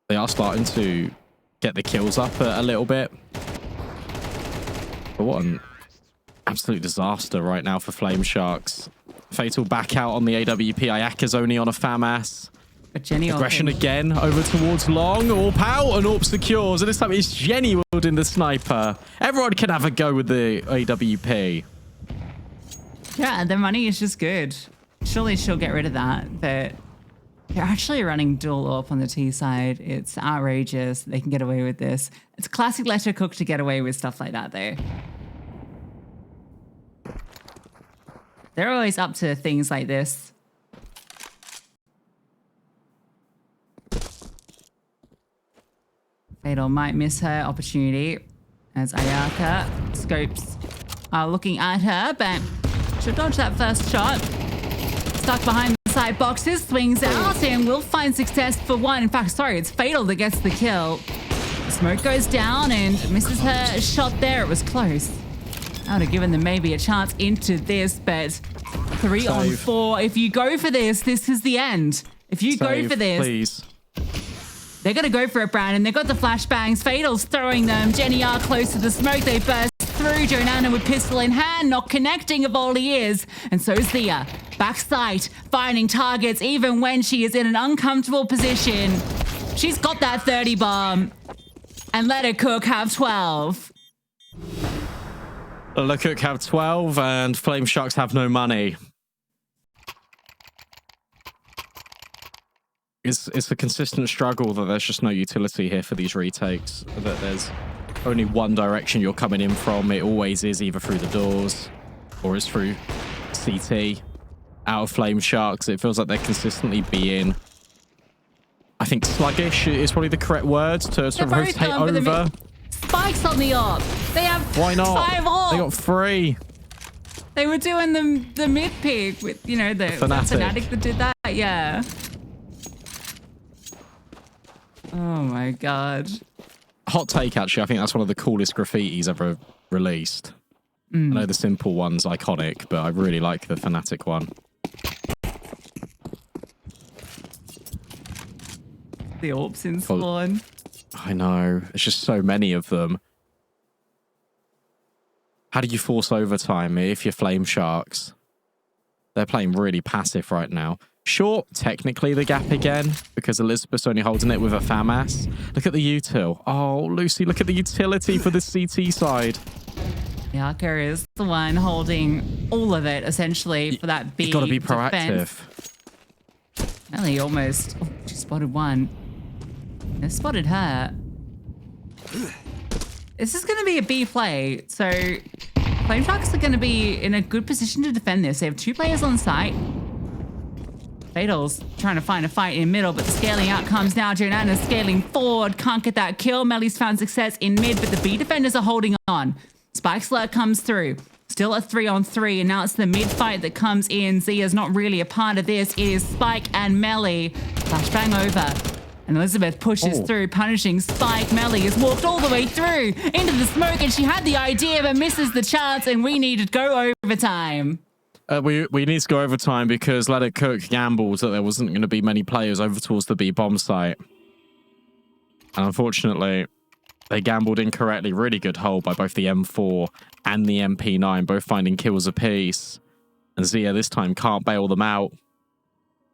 They are starting to get the kills up a little bit. But what an absolute disaster right now for Flame Sharks. Fatal back out on the AWP. Ayaka's only on a FAMAS. But Jenny Aggression again over towards Long. AWP out and AWP secures. And this time it's Jenny wielding the sniper. Everyone can have a go with the AWP. Yeah, the money is just good. Surely she'll get rid of that. But they're actually running dual AWP on the T side. It's outrageous. They can get away with this. It's classic Letter Cook to get away with stuff like that, though. They're always up to things like this. Fatal might miss her opportunity as Ayaka scopes are looking at her, but she'll dodge that first shot. Stuck behind the side boxes, swings out and will find success for one. In fact, sorry, it's Fatal that gets the kill. Smoke goes down and misses her shot there. It was close. I would have given them maybe a chance into this, but 3 on 4. If you go for this, this is the end. If you go for this, please. They're going to go for it, Brandon. They've got the flashbangs. Fatal's throwing them. Jenny R close to the smoke. They burst through. Jonanna with pistol in hand, not connecting of all he is. And so is Zia. Backside, finding targets even when she is in an uncomfortable position. She's got that 30 bomb. And let her cook have 12. Let Cook have 12 and Flame Sharks have no money. It's a consistent struggle that there's just no utility here for these retakes. That there's only one direction you're coming in from. It always is either through the doors or it's through CT. Out of Flame Sharks, it feels like they're consistently being, I think, sluggish is probably the correct word to rotate over. Spikes on the AWP. They have Why not? 5 AWP. They got 3. They were doing the mid pick with, you know, the Fnatic that did that. Yeah. Oh my god. Hot take, actually. I think that's one of the coolest graffitis ever released. I know the simple one's iconic, but I really like the Fnatic one. The AWPs in spawn. I know. It's just so many of them. How do you force overtime if you're Flame Sharks? They're playing really passive right now. Sure, technically the gap again, because Elizabeth's only holding it with a FAMAS. Look at the util. Oh, Lucy, look at the utility for the CT side. Yaka is the one holding all of it, essentially, for that B You've got to be defense. proactive. Ellie almost... Oh, she spotted one. They spotted her. This is going to be a B play, so Flame Sharks are going to be in a good position to defend this. They have 2 players on site. Fatal's trying to find a fight in middle, but the scaling out comes now. Jonanna's scaling forward, can't get that kill. Melly's found success in mid, but the B defenders are holding on. Spike Slur comes through. Still a 3-on-3, and now it's the mid fight that comes in. Zia's not really a part of this. It is Spike and Melly. Flashbang over. And Elizabeth pushes through, punishing Spike. Melly has walked all the way through into the smoke, and she had the idea but misses the chance, and we need to go overtime. We need to go overtime because Let It Cook gambled that there wasn't going to be many players over towards the B bomb site. And unfortunately, they gambled incorrectly. Really good hold by both the M4 and the MP9, both finding kills apiece. And Zia this time can't bail them out.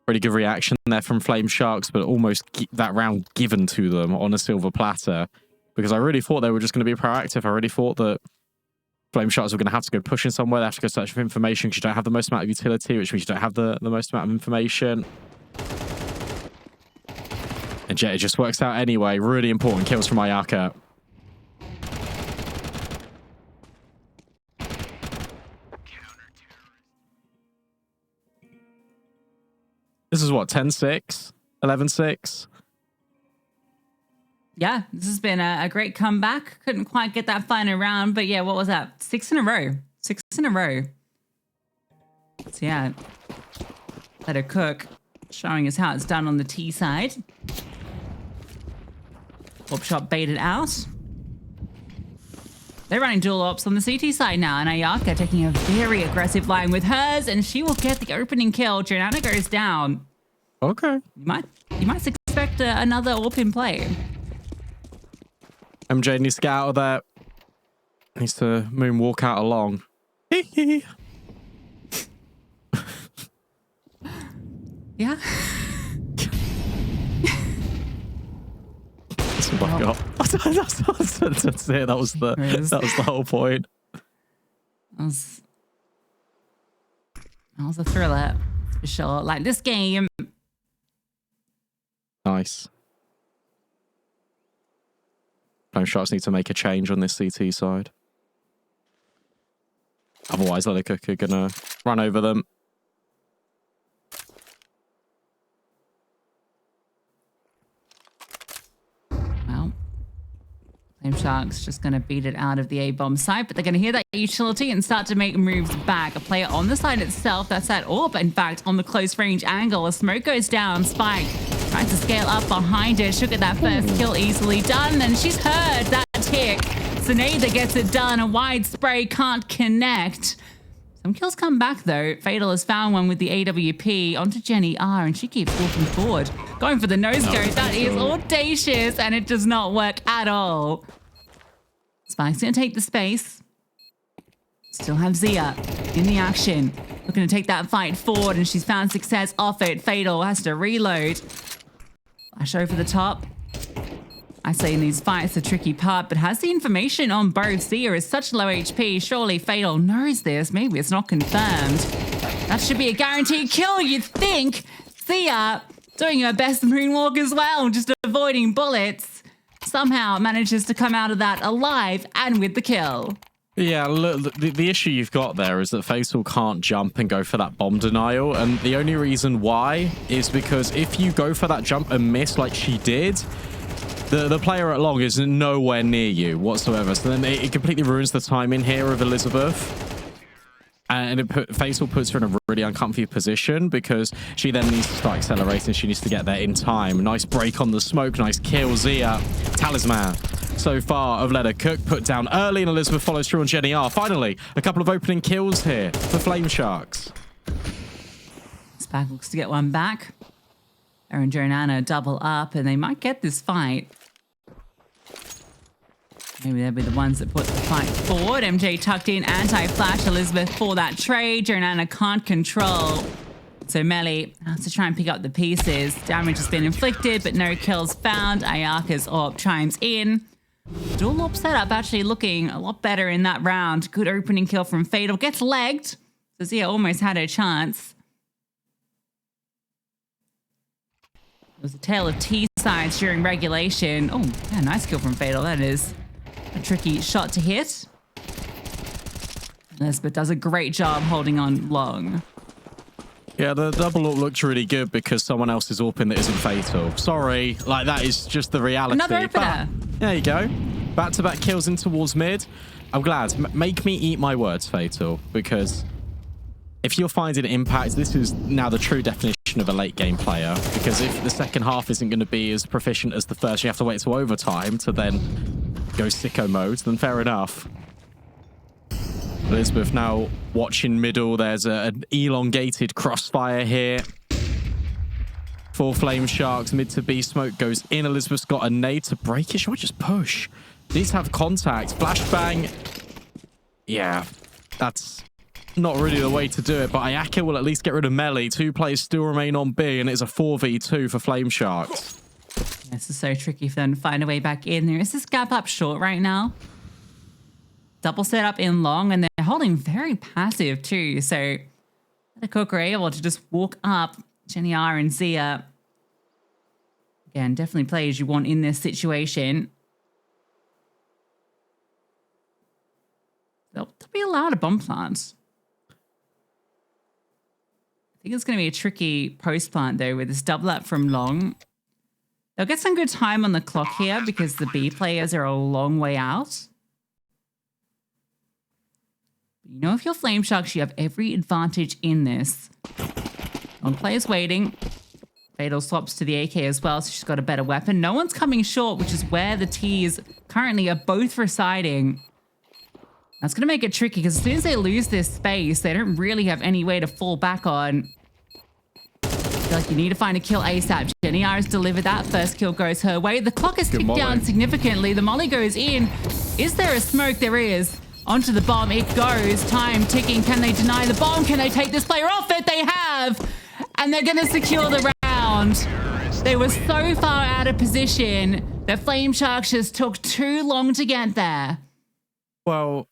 Pretty good reaction there from Flame Sharks, but almost that round given to them on a silver platter. Because I really thought they were just going to be proactive. I really thought that Flame Sharks were going to have to go pushing somewhere. They have to go search for information because you don't have the most amount of utility, which means you don't have the most amount of information. And Jet, it just works out anyway. Really important kills from Ayaka. This is what, 10-6? 11-6? Yeah, this has been a great comeback. Couldn't quite get that final round, but yeah, what was that? 6 in a row. 6 in a row. So yeah, Let Her Cook showing us how it's done on the T side. Warp shot baited out. They're running dual ops on the CT side now, and Ayaka taking a very aggressive line with hers, and she will get the opening kill. Jonana goes down. Okay. You might expect another AWP in play. MJ needs to get out of there. Needs to moonwalk out along. Yeah. That's what I got. That's it. That was the whole point. That was a thriller for sure. Like this game. Nice. Flame Sharks need to make a change on this CT side. Otherwise, Let It Cook are gonna run over them. Well, Flame Sharks just gonna beat it out of the A-bomb site, but they're gonna hear that utility and start to make moves back. A player on the side itself, that's at AWP, in fact, on the close range angle. A smoke goes down, Spike tries to scale up behind it. She'll get that first kill easily done, and she's heard that tick. Suneda gets it done. A wide spray can't connect. Some kills come back though. Fatal has found one with the AWP onto Jenny R, and she keeps walking forward. Going for the nose go. That is audacious, and it does not work at all. Spike's gonna take the space. Still have Zia in the action. Looking to take that fight forward, and she's found success off it. Fatal has to reload. Flash over the top. I say in these fights, the tricky part, but has the information on both. Zia is such low HP. Surely Fatal knows this. Maybe it's not confirmed. That should be a guaranteed kill, you'd think. Zia doing her best moonwalk as well, just avoiding bullets. Somehow manages to come out of that alive and with the kill. Yeah, look, the issue you've got there is that Fatal can't jump and go for that bomb denial. And the only reason why is because if you go for that jump and miss like she did, the player at long is nowhere near you whatsoever. So then it completely ruins the timing here of Elizabeth. And Fatal puts her in a really uncomfy position because she then needs to start accelerating. She needs to get there in time. Nice break on the smoke. Nice kill. Zia. Talisman so far of Let Her Cook put down early, and Elizabeth follows through on Jenny R. Finally, a couple of opening kills here for Flame Sharks. Spike looks to get one back. Her and Jonana double up, and they might get this fight. Maybe they'll be the ones that put the fight forward. MJ tucked in, anti-flash Elizabeth for that trade. Jonana can't control. So Melly has to try and pick up the pieces. Damage has been inflicted, but no kills found. Ayaka's AWP chimes in. Dual AWP setup actually looking a lot better in that round. Good opening kill from Fatal. Gets legged. So Zia almost had her chance. It was a tale of T sides during regulation. Oh, yeah, nice kill from Fatal. That is a tricky shot to hit. Elizabeth does a great job holding on long. Yeah, the double AWP looks really good because someone else is AWPing that isn't Fatal. Sorry, like that is just the reality. Another opener. But there you go. Back-to-back kills in towards mid. I'm glad. Make me eat my words, Fatal, because if you're finding Impact, this is now the true definition definition of a late game player, because if the second half isn't going to be as proficient as the first, you have to wait till overtime to then go sicko mode, then fair enough. Elizabeth now watching middle. There's an elongated crossfire here. 4 Flame Sharks, mid to B. Smoke goes in. Elizabeth's got a nade to break it. Should I just push? Needs to have contact. Flashbang. Yeah, that's not really the way to do it, but Ayaka will at least get rid of Melee. 2 players still remain on B, and it's a 4v2 for Flame Sharks. This is so tricky for them to find a way back in. There is this gap up short right now. Double setup in long, and they're holding very passive too. So the Cook are able to just walk up. Jenny R and Zia. Again, definitely players you want in this situation. They'll be allowed a bomb plant. I think it's going to be a tricky post plant though with this double up from long. They'll get some good time on the clock here because the B players are a long way out. You know, if you're Flame Sharks, you have every advantage in this. One player's waiting. Fatal swaps to the AK as well, so she's got a better weapon. No one's coming short, which is where the T's currently are both residing. That's going to make it tricky because as soon as they lose this space, they don't really have any way to fall back on. I feel like you need to find a kill ASAP. Jenny R has delivered that. First kill goes her way. The clock is ticked down significantly. The molly goes in. Is there a smoke? There is. Onto the bomb it goes. Time ticking. Can they deny the bomb? Can they take this player off it? They have. And they're going to secure the round. They were so far out of position that Flame Sharks just took too long to get there. Well,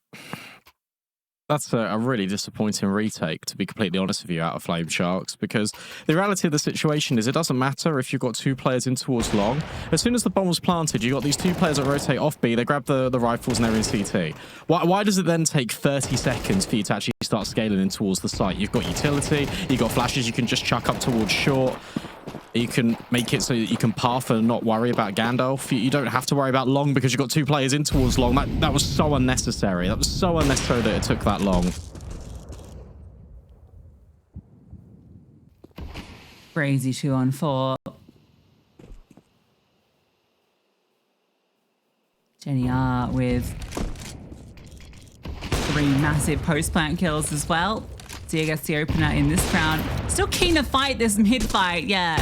that's a really disappointing retake, to be completely honest with you, out of Flame Sharks, because the reality of the situation is it doesn't matter if you've got 2 players in towards long. As soon as the bomb was planted, you've got these 2 players that rotate off B, they grab the rifles and they're in CT. Why does it then take 30 seconds for you to actually start scaling in towards the site? You've got utility, you've got flashes you can just chuck up towards short. You can make it so that you can path and not worry about Gandalf. You don't have to worry about long because you've got 2 players in towards long. That was so unnecessary. That was so unnecessary that it took that long. Crazy 2-on-4. Jenny R with 3 massive post-plant kills as well. Zia gets the opener in this round. Still keen to fight this mid-fight, yeah.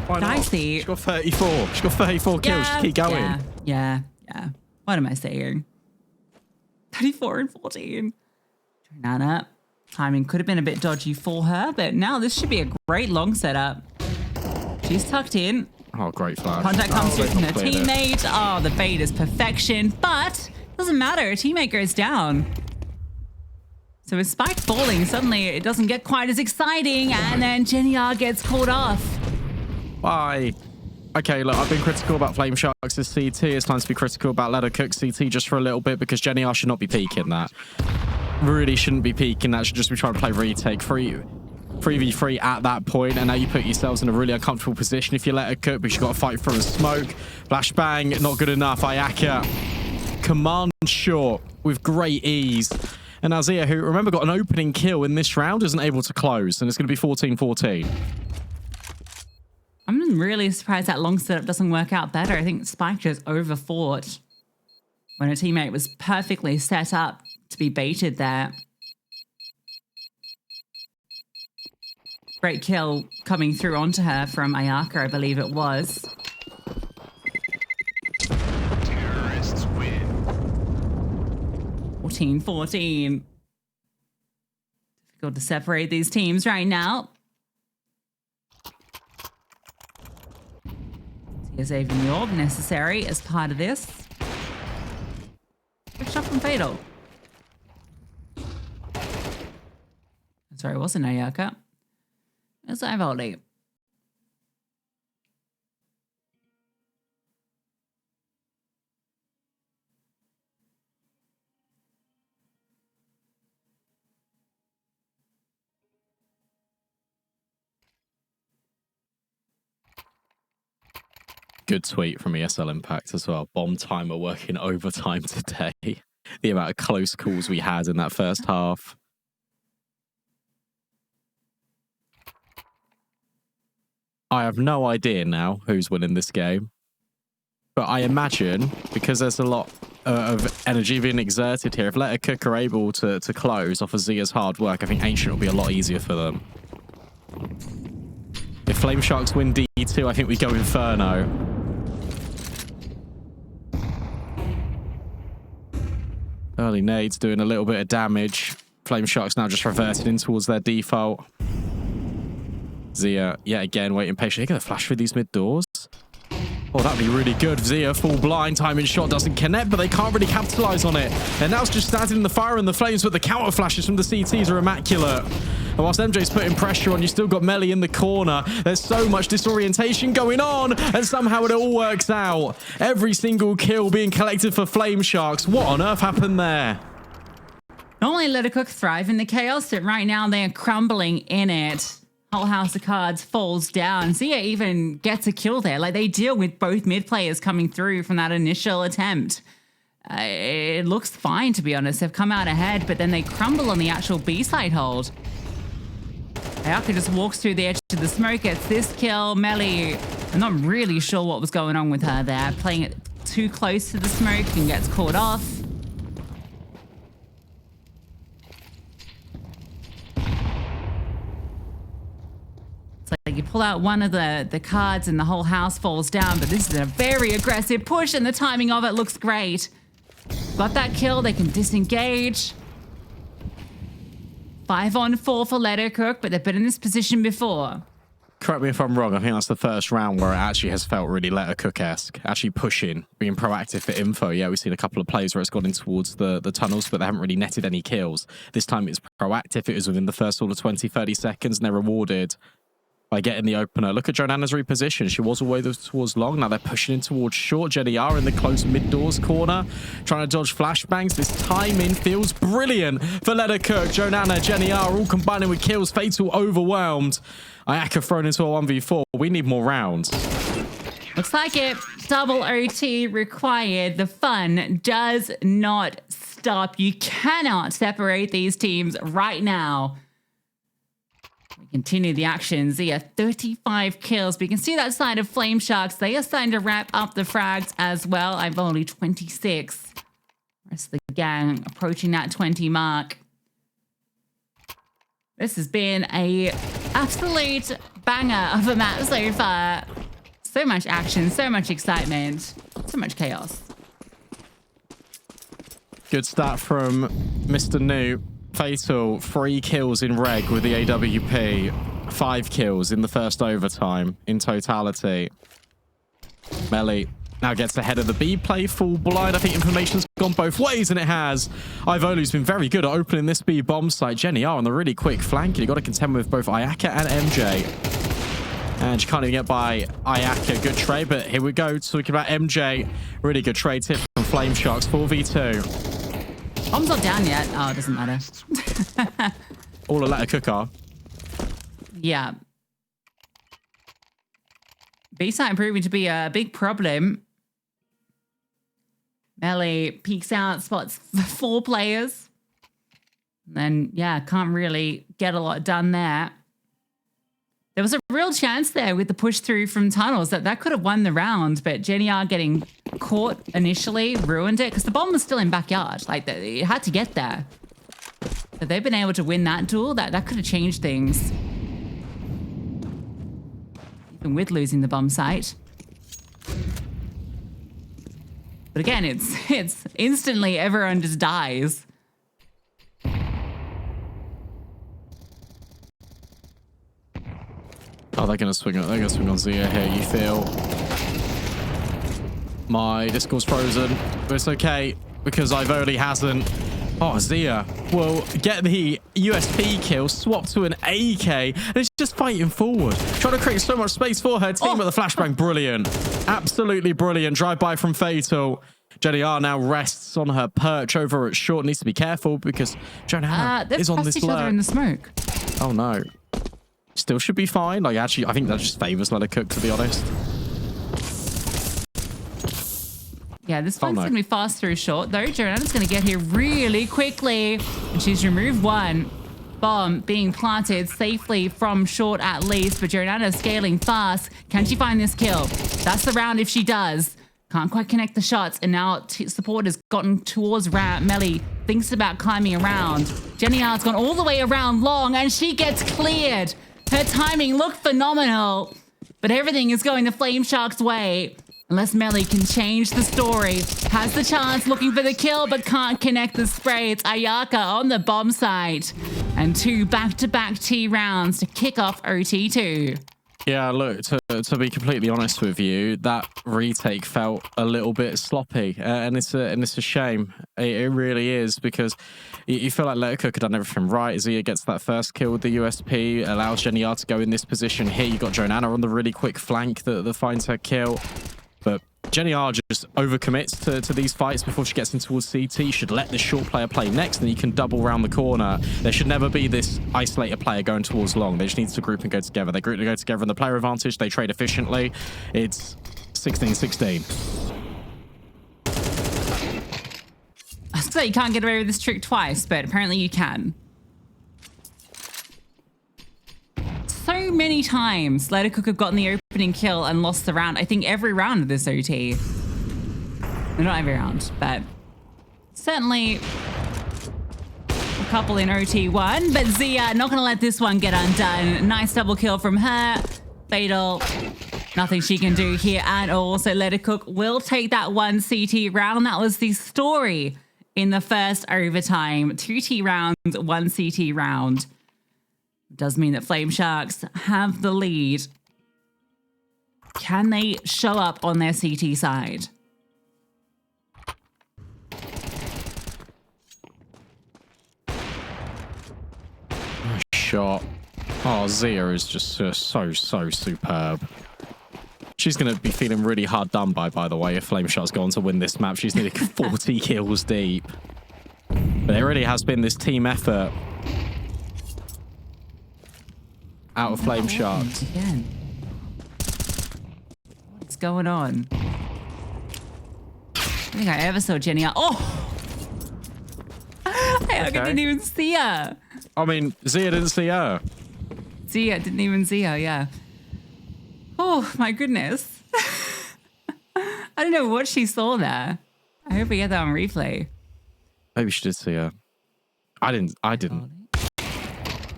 Why not? Dicey. She's got 34. She's got 34 kills. Just keep going. Yeah. What am I saying? 34 and 14. Nana. Timing could have been a bit dodgy for her, but now this should be a great long setup. She's tucked in. Oh, great flash. Contact comes through from her teammate. Oh, the bait is perfection, but doesn't matter. Her teammate goes down. So with Spike falling, suddenly it doesn't get quite as exciting, and then Jenny R gets caught off. Why? Okay, look, I've been critical about Flame Sharks' CT. It's time to be critical about Let Her Cook CT just for a little bit, because Jenny R should not be peeking that. Really shouldn't be peeking that. Should just be trying to play retake 3v3 at that point, and now you put yourselves in a really uncomfortable position if you let her cook, because you've got to fight through a smoke. Flashbang, not good enough. Ayaka, command short with great ease. And Azia, who, remember, got an opening kill in this round, isn't able to close, and it's going to be 14-14. I'm really surprised that long setup doesn't work out better. I think Spike just overfought when her teammate was perfectly set up to be baited there. Great kill coming through onto her from Ayaka, I believe it was. Terrorists win. 14-14. Difficult to separate these teams right now. Here's saving the orb necessary as part of this. Good shot from Fatal. Sorry, it wasn't Ayaka. It's Ivaldi. Good tweet from ESL Impact as well. Bomb timer working overtime today. The amount of close calls we had in that first half. I have no idea now who's winning this game. But I imagine, because there's a lot of energy being exerted here, if Let Her Cook are able to close off of Zia's hard work, I think Ancient will be a lot easier for them. If Flame Sharks win D2, I think we go Inferno. Early nades doing a little bit of damage. Flame Sharks now just reverted in towards their default. Zia, yet again, waiting patiently. They're going to flash through these mid doors. Oh, that'd be really good. Zia, full blind, timing shot doesn't connect, but they can't really capitalize on it. And now it's just standing in the fire and the flames, but the counter flashes from the CTs are immaculate. And whilst MJ's putting pressure on, you still got Melly in the corner. There's so much disorientation going on, and somehow it all works out. Every single kill being collected for Flame Sharks. What on earth happened there? Not only Let Her Cook thrive in the chaos, but right now they're crumbling in it. Whole house of cards falls down. Zia even gets a kill there. Like, they deal with both mid players coming through from that initial attempt. It looks fine, to be honest. They've come out ahead, but then they crumble on the actual B-side hold. Ayaka just walks through the edge of the smoke, gets this kill. Melly, I'm not really sure what was going on with her there. Playing it too close to the smoke and gets caught off. Like, you pull out one of the cards and the whole house falls down, but this is a very aggressive push and the timing of it looks great. Got that kill, they can disengage. 5-on-4 for Let Her Cook, but they've been in this position before. Correct me if I'm wrong, I think that's the first round where it actually has felt really Let Her Cook-esque. Actually pushing, being proactive for info. Yeah, we've seen a couple of plays where it's gone in towards the tunnels, but they haven't really netted any kills. This time it's proactive, it was within the first sort of 20, 30 seconds, and they're rewarded by getting the opener. Look at Jonana's reposition. She was away towards long. Now they're pushing in towards short. Jenny R in the close mid-doors corner, trying to dodge flashbangs. This timing feels brilliant for Let Her Cook. Jonana, Jenny R all combining with kills. Fatal overwhelmed. Ayaka thrown into a 1v4. We need more rounds. Looks like it. Double OT required. The fun does not stop. You cannot separate these teams right now. Continue the action. Zia, 35 kills. But you can see that side of Flame Sharks. They are starting to wrap up the frags as well. I've only 26. Rest of the gang approaching that 20 mark. This has been a absolute banger of a map so far. So much action, so much excitement, so much chaos. Good start from Mr. New. Fatal, 3 kills in reg with the AWP, 5 kills in the first overtime in totality. Melly now gets ahead of the B play, full blind. I think information's gone both ways, and it has. Ivolu's been very good at opening this B bomb site. Jenny R on the really quick flank, and you got to contend with both Ayaka and MJ. And she can't even get by Ayaka. Good trade, but here we go. Talking about MJ. Really good trade tip from Flame Sharks, 4v2. Bomb's not down yet. Oh, it doesn't matter. All a Let Her Cook are. Yeah. B-side proving to be a big problem. Melly peeks out, spots 4 players. Then, yeah, can't really get a lot done there. There was a real chance there with the push through from tunnels that could have won the round, but Jenny R getting caught initially ruined it because the bomb was still in backyard. Like, it had to get there. But they've been able to win that duel. That could have changed things. Even with losing the bomb site. But again, it's instantly everyone just dies. Oh, they're gonna swing on Zia here, you feel. My Discord's frozen, but it's okay because Ivoli hasn't. Oh, Zia will get the USP kill, swap to an AK, and it's just fighting forward. Trying to create so much space for her team, but the flashbang, brilliant. Absolutely brilliant. Drive-by from Fatal. Jenny R now rests on her perch over at short. Needs to be careful because Jonah is on this each other in the smoke. Oh, no. Still should be fine. Like, actually, I think that just favors Let Her Cook, to be honest. Yeah, this one's going to be fast through short, though. Jonana's going to get here really quickly. And she's removed 1. bomb being planted safely from short at least, but Jonana scaling fast. Can she find this kill? That's the round if she does. Can't quite connect the shots, and now support has gotten towards ramp. Melly thinks about climbing around. Jenny R's gone all the way around long, and she gets cleared. Her timing looked phenomenal, but everything is going the Flame Shark's way. Unless Melly can change the story. Has the chance, looking for the kill, but can't connect the spray. It's Ayaka on the bomb site. And 2 back-to-back T rounds to kick off OT2. Yeah, look, to be completely honest with you, that retake felt a little bit sloppy, and it's a shame. It really is, because you feel like Let It Cook had done everything right. Zia gets that first kill with the USP, allows Jenny R to go in this position here. You got Jonana on the really quick flank that finds her kill. But Jenny R just overcommits to these fights before she gets in towards CT. Should let this short player play next, and you can double round the corner. There should never be this isolated player going towards long. They just need to group and go together. They group and go together in the player advantage. They trade efficiently. It's 16-16. I was gonna say you can't get away with this trick twice, but apparently you can. So many times Let It Cook have gotten the opening kill and lost the round. I think every round of this OT. Well, not every round, but certainly a couple in OT1. But Zia not gonna let this one get undone. Nice double kill from her. Fatal. Nothing she can do here at all. So Let It Cook will take that 1 CT round. That was the story in the first overtime. 2 T rounds, 1 CT round. Does mean that Flame Sharks have the lead. Can they show up on their CT side? Shot. Oh, Zia is just so superb. She's going to be feeling really hard done by the way, if Flame Shot's gone to win this map. She's nearly 40 kills deep. But it really has been this team effort out of Flame Sharks. Again. What's going on? I think I ever saw Jenny. Oh! I didn't even see her. I mean, Zia didn't see her. Zia didn't even see her, yeah. Oh, my goodness. I don't know what she saw there. I hope we get that on replay. Maybe she did see her. I didn't.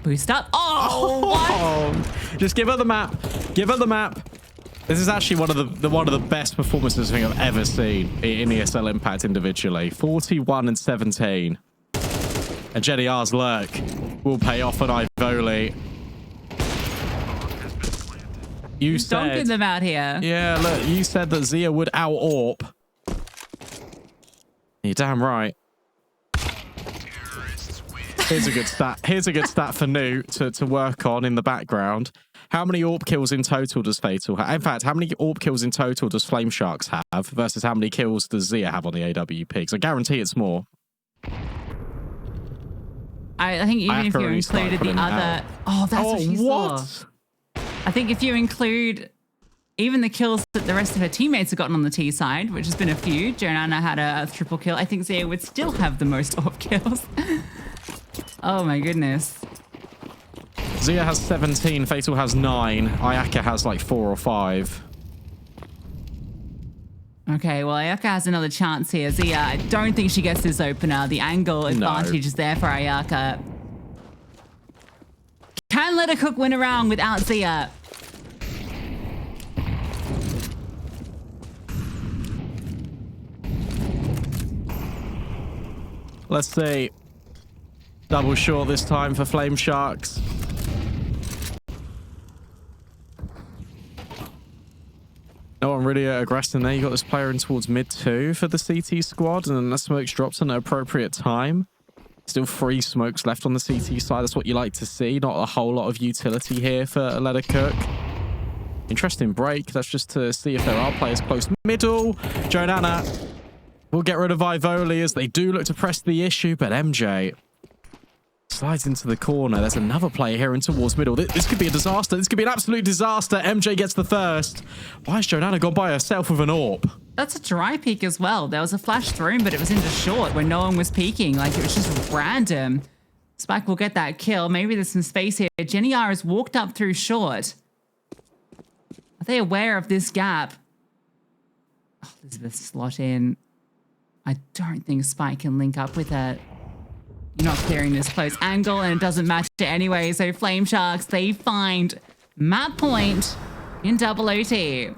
Boost up. Oh, what? Just give her the map. Give her the map. This is actually one of the best performances I think I've ever seen in ESL Impact individually. 41 and 17. And Jenny R's lurk will pay off on Ivoli. You said Donking them out here. Yeah, look, you said that Zia would out-AWP. You're damn right. Here's a good stat. Here's a good stat for Newt to work on in the background. How many AWP kills in total does Fatal have? In fact, how many AWP kills in total does Flame Sharks have versus how many kills does Zia have on the AWP? Because I guarantee it's more. I think even if you included the other... Oh, that's what she saw. I think if you include even the kills that the rest of her teammates have gotten on the T side, which has been a few, Jonana had a triple kill, I think Zia would still have the most AWP kills. Oh my goodness. Zia has 17, Fatal has 9, Ayaka has like 4 or 5. Okay, well, Ayaka has another chance here. Zia, I don't think she gets this opener. The angle advantage is there for Ayaka. Can Let It Cook win around without Zia? Let's see. Double short this time for Flame Sharks. No one really aggressing there. You got this player in towards mid 2 for the CT squad, and then the smokes drops in an appropriate time. Still 3 smokes left on the CT side. That's what you like to see. Not a whole lot of utility here for Let It Cook. Interesting break. That's just to see if there are players close middle. Jonana will get rid of Ivoli as they do look to press the issue, but MJ slides into the corner. There's another player here in towards middle. This could be a disaster. This could be an absolute disaster. MJ gets the first. Why has Jonana gone by herself with an AWP? That's a dry peek as well. There was a flash thrown, but it was into short when no one was peeking. Like, it was just random. Spike will get that kill. Maybe there's some space here. Jenny R has walked up through short. Are they aware of this gap? Oh, Elizabeth slot in. I don't think Spike can link up with her. You're not clearing this close angle, and it doesn't match it anyway. So Flame Sharks, they find map point in double OT.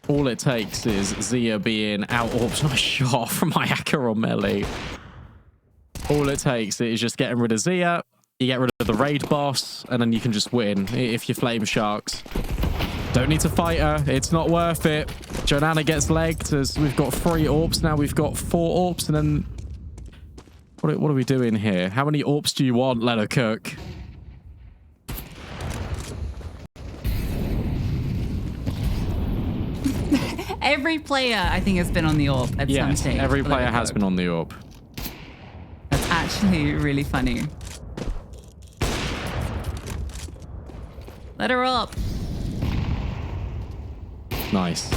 All it takes is Zia being out-orbed. Nice shot from Mayaka on melee. All it takes is just getting rid of Zia. You get rid of the raid boss, and then you can just win if you're Flame Sharks. Don't need to fight her. It's not worth it. Jonana gets legged as we've got 3 AWPs. Now we've got 4 AWPs, and then... What are we doing here? How many AWPs do you want? Let her cook. Every player, I think, has been on the AWP at some stage. Every player has been on the AWP. That's actually really funny. Let her up. Nice.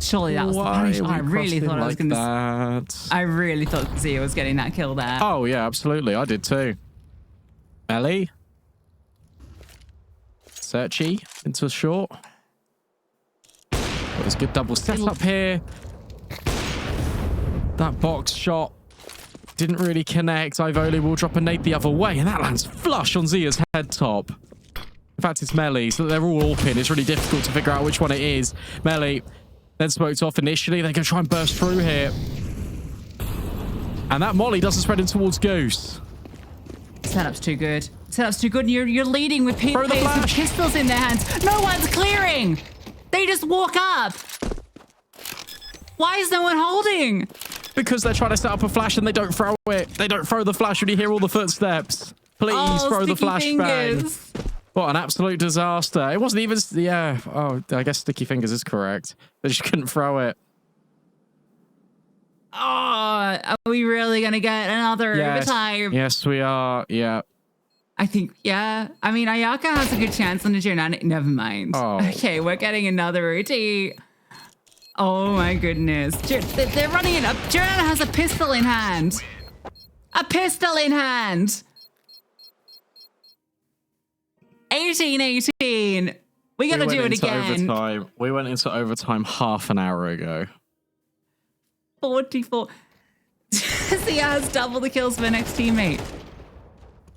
Surely that was the punish. I really thought I was going to... I really thought Zia was getting that kill there. Oh, yeah, absolutely. I did too. Ellie. Searchy into a short. Got this good double setup here. That box shot didn't really connect. Ivoli will drop a nade the other way, and that lands flush on Zia's head top. In fact, it's Melee, so they're all AWPing. It's really difficult to figure out which one it is. Melee then smoked off initially. They're going to try and burst through here. And that molly doesn't spread in towards Goose. Setup's too good. Setup's too good, and you're leading with Throw the flash. pistols in their hands. No one's clearing. They just walk up. Why is no one holding? Because they're trying to set up a flash and they don't throw it. They don't throw the flash when you hear all the footsteps. Please throw the flashbang. What an absolute disaster. It wasn't even... Yeah. Oh, I guess Sticky Fingers is correct. They just couldn't throw it. Oh, are we really going to get another overtime? Yes, we are. Yeah. I think, yeah. I mean, Ayaka has a good chance on the Jonana. Never mind. Oh. Okay, we're getting another OT. Oh my goodness. They're running it up. Jonana has a pistol in hand. A pistol in hand. 18-18. We got to do it again. Overtime. We went into overtime half an hour ago. 44. Zia has double the kills for the next teammate.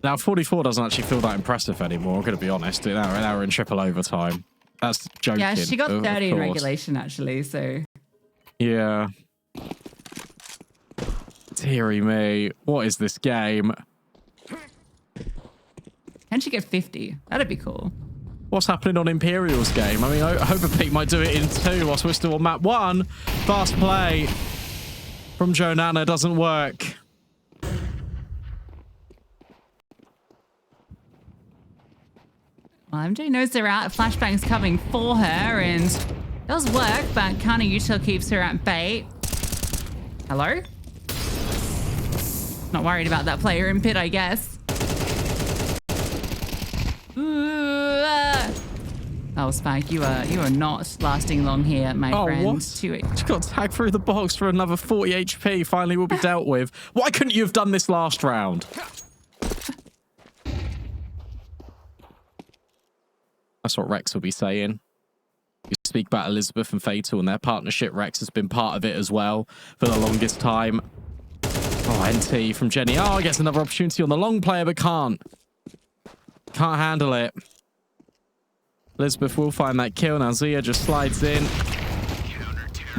Now, 44 doesn't actually feel that impressive anymore, I'm going to be honest. Now we're in triple overtime. That's joking. Yeah, she got 30 in regulation, actually, so... Yeah. Deary me. What is this game? Can she get 50? That'd be cool. What's happening on Imperial's game? I mean, Overpeak might do it in 2 whilst we're still on map 1. Fast play from Jonana doesn't work. Well, MJ knows they're out. Flashbang's coming for her, and does work, but Kana Util keeps her at bay. Hello? Not worried about that player in pit, I guess. Oh, Spike, you are not lasting long here, my friend. What? She got tagged through the box for another 40 HP. Finally will be dealt with. Why couldn't you have done this last round? That's what Rex will be saying. You speak about Elizabeth and Fatal and their partnership. Rex has been part of it as well for the longest time. Oh, NT from Jenny. Oh, gets another opportunity on the long player, but can't handle it. Elizabeth will find that kill. Now Zia just slides in.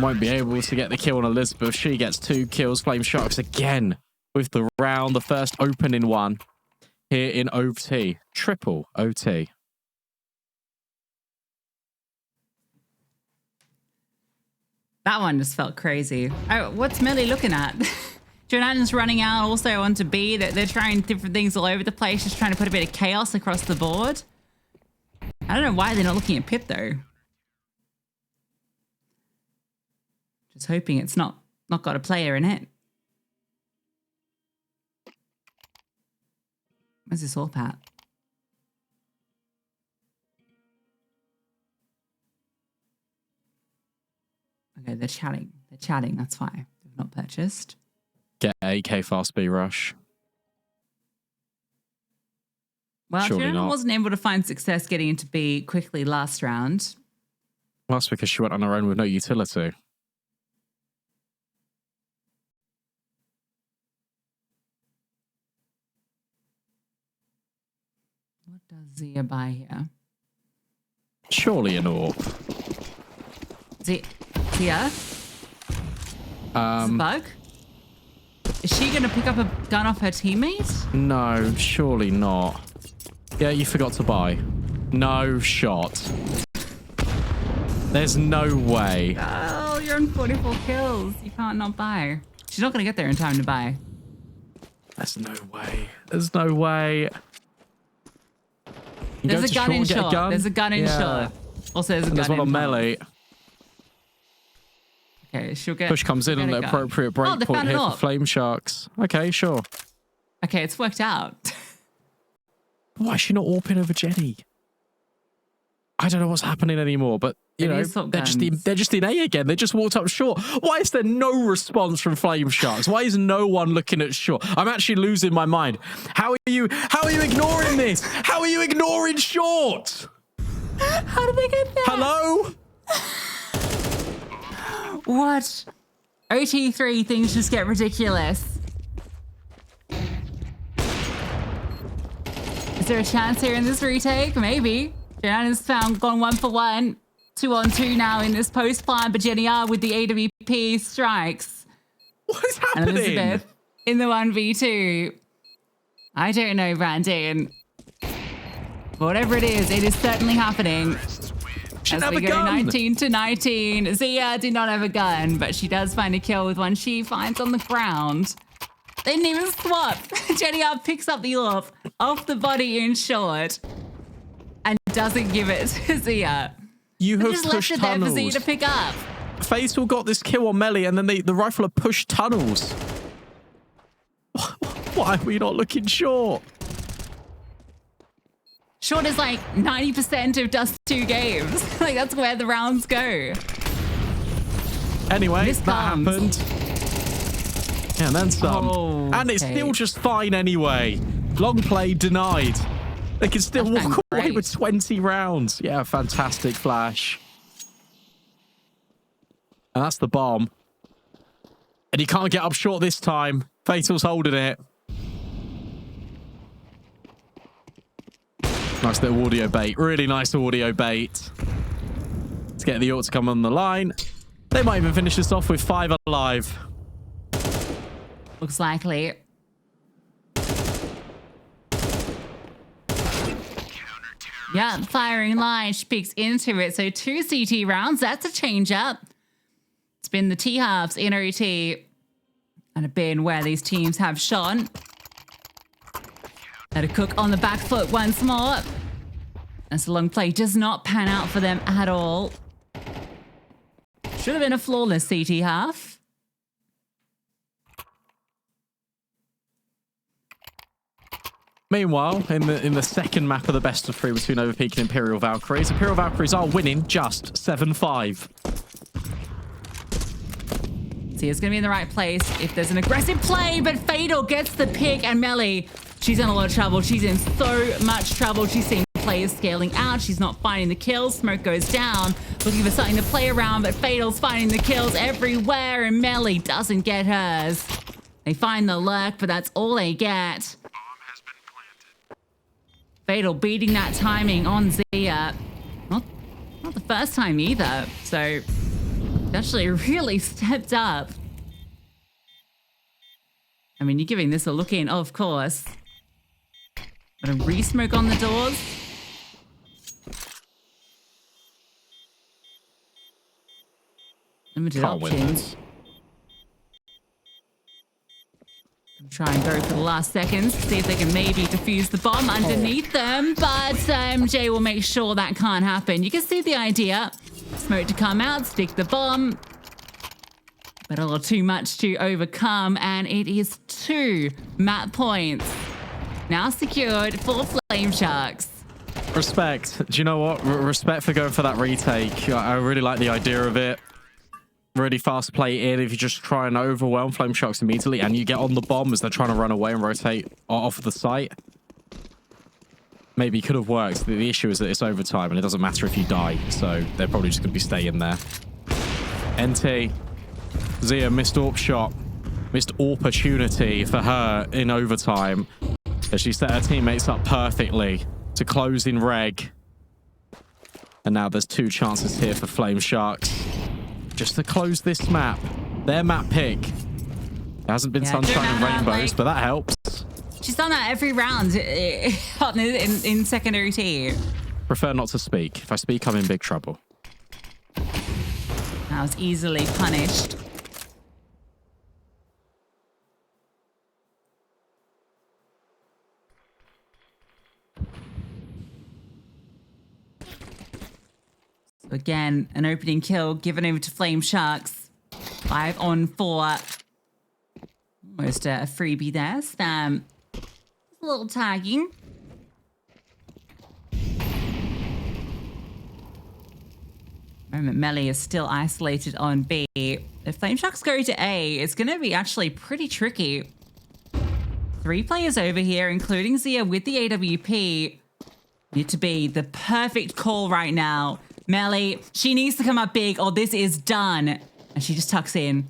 Won't be able to get the kill on Elizabeth. She gets 2 kills. Flame Sharks again with the round. The first opening one here in OT. Triple OT. That one just felt crazy. Oh, what's Millie looking at? Jonathan's running out also onto B. They're trying different things all over the place, just trying to put a bit of chaos across the board. I don't know why they're not looking at pit, though. Just hoping it's not got a player in it. Where's this AWP at? Okay, they're chatting. They're chatting. That's fine. They've not purchased. Get AK fast B rush. Well, Surely Fiona not. wasn't able to find success getting into B quickly last round. Well, that's because she went on her own with no utility. What does Zia buy here? Surely an AWP. Zia? Is this a bug? Is she going to pick up a gun off her teammate? No, surely not. Yeah, you forgot to buy. No shot. There's no way. Oh, you're on 44 kills. You can't not buy. She's not going to get there in time to buy. There's no way. There's no way. You There's go a to gun in get a short. gun? There's a gun in Yeah. short. Also, there's a And there's gun one in on long. melee. Okay, she'll get... Push comes in she'll at get a the gun. appropriate break Oh, they point found here an for AWP. Flame Sharks. Okay, sure. Okay, it's worked out. Why is she not AWPing over Jenny? I don't know what's happening anymore, but you Maybe know, it's not they're guns. just in A again. They just walked up short. Why is there no response from Flame Sharks? Why is no one looking at short? I'm actually losing my mind. How are you ignoring this? How are you ignoring short? How did they get there? Hello? What? OT3, things just get ridiculous. Is there a chance here in this retake? Maybe. Gianna's gone 1 for 1. 2 on 2 now in this post plan, but Jenny R with the AWP strikes. What is And happening? Elizabeth in the 1v2. I don't know, Brandon. But whatever it is certainly happening. She As didn't we have a go gun. 19 to 19. Zia did not have a gun, but she does find a kill with one she finds on the ground. They didn't even swap. Jenny R picks up the AWP off the body in short and doesn't give it to Zia. You They have just left pushed it there for Zia tunnels. to pick up. Fatal got this kill on melee, and then the rifler pushed tunnels. Why are we not looking short? Short is like 90% of Dust 2 games. Like, that's where the rounds go. Anyway, This that comes. happened. Yeah, and then some. Oh, And it's okay. still just fine anyway. Long play denied. They can still That's walk away great. with 20 rounds. Yeah, fantastic flash. And that's the bomb. And he can't get up short this time. Fatal's holding it. Nice little audio bait. Really nice audio bait. Let's get the AWP to come on the line. They might even finish this off with 5 alive. Looks likely. Yeah, firing line. She picks into it. So 2 CT rounds. That's a change up. It's been the T-halves in OT. And a bin where these teams have shone. Let a cook on the back foot once more. As the long play does not pan out for them at all. Should have been a flawless CT half. Meanwhile, in the second map of the best of 3 between Overpeak and Imperial Valkyries are winning just 7-5. See, it's going to be in the right place if there's an aggressive play, but Fatal gets the pick, and Melly, she's in a lot of trouble. She's in so much trouble. She's seeing players scaling out. She's not finding the kills. Smoke goes down, looking for something to play around, but Fatal's finding the kills everywhere, and Melly doesn't get hers. They find the lurk, but that's all they get. Fatal beating that timing on Zia. Not the first time either, so actually really stepped up. I mean, you're giving this a look in, of course. But a re-smoke on the doors. Limited Can't win options. this. Try and go for the last seconds, see if they can maybe defuse the bomb underneath them, but MJ will make sure that can't happen. You can see the idea. Smoke to come out, stick the bomb, but a little too much to overcome, and it is 2 map points now secured for Flame Sharks. Respect. Do you know what? Respect for going for that retake. I really like the idea of it. really fast play in if you just try and overwhelm Flame Sharks immediately and you get on the bomb as they're trying to run away and rotate off the site. Maybe could have worked. The issue is that it's overtime and it doesn't matter if you die, so they're probably just going to be staying there. NT. Zia missed AWP shot. Missed opportunity for her in overtime as she set her teammates up perfectly to close in reg. And now there's 2 chances here for Flame Sharks. Just to close this map. Their map pick. It hasn't been sunshine and rainbows, but that helps. She's done that every round in secondary T. Prefer not to speak. If I speak, I'm in big trouble. I was easily punished. So again, an opening kill given over to Flame Sharks. 5 on 4. Almost a freebie there. Stam. A little tagging. Moment Melly is still isolated on B. If Flame Sharks go to A, it's going to be actually pretty tricky. 3 players over here, including Zia with the AWP. Need to be the perfect call right now. Melly, she needs to come up big or this is done. And she just tucks in,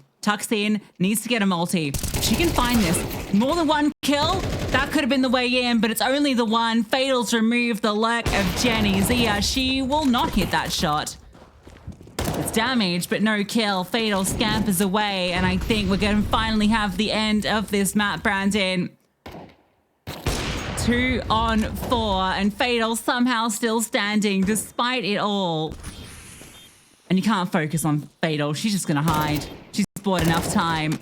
needs to get a multi. She can find this. More than 1 kill. That could have been the way in, but it's only the 1. Fatal's removed the lurk of Jenny. Zia, she will not hit that shot. It's damage, but no kill. Fatal scampers away, and I think we're going to finally have the end of this map, Brandon. 2 on 4, and Fatal somehow still standing despite it all. And you can't focus on Fatal. She's just going to hide. She's bought enough time.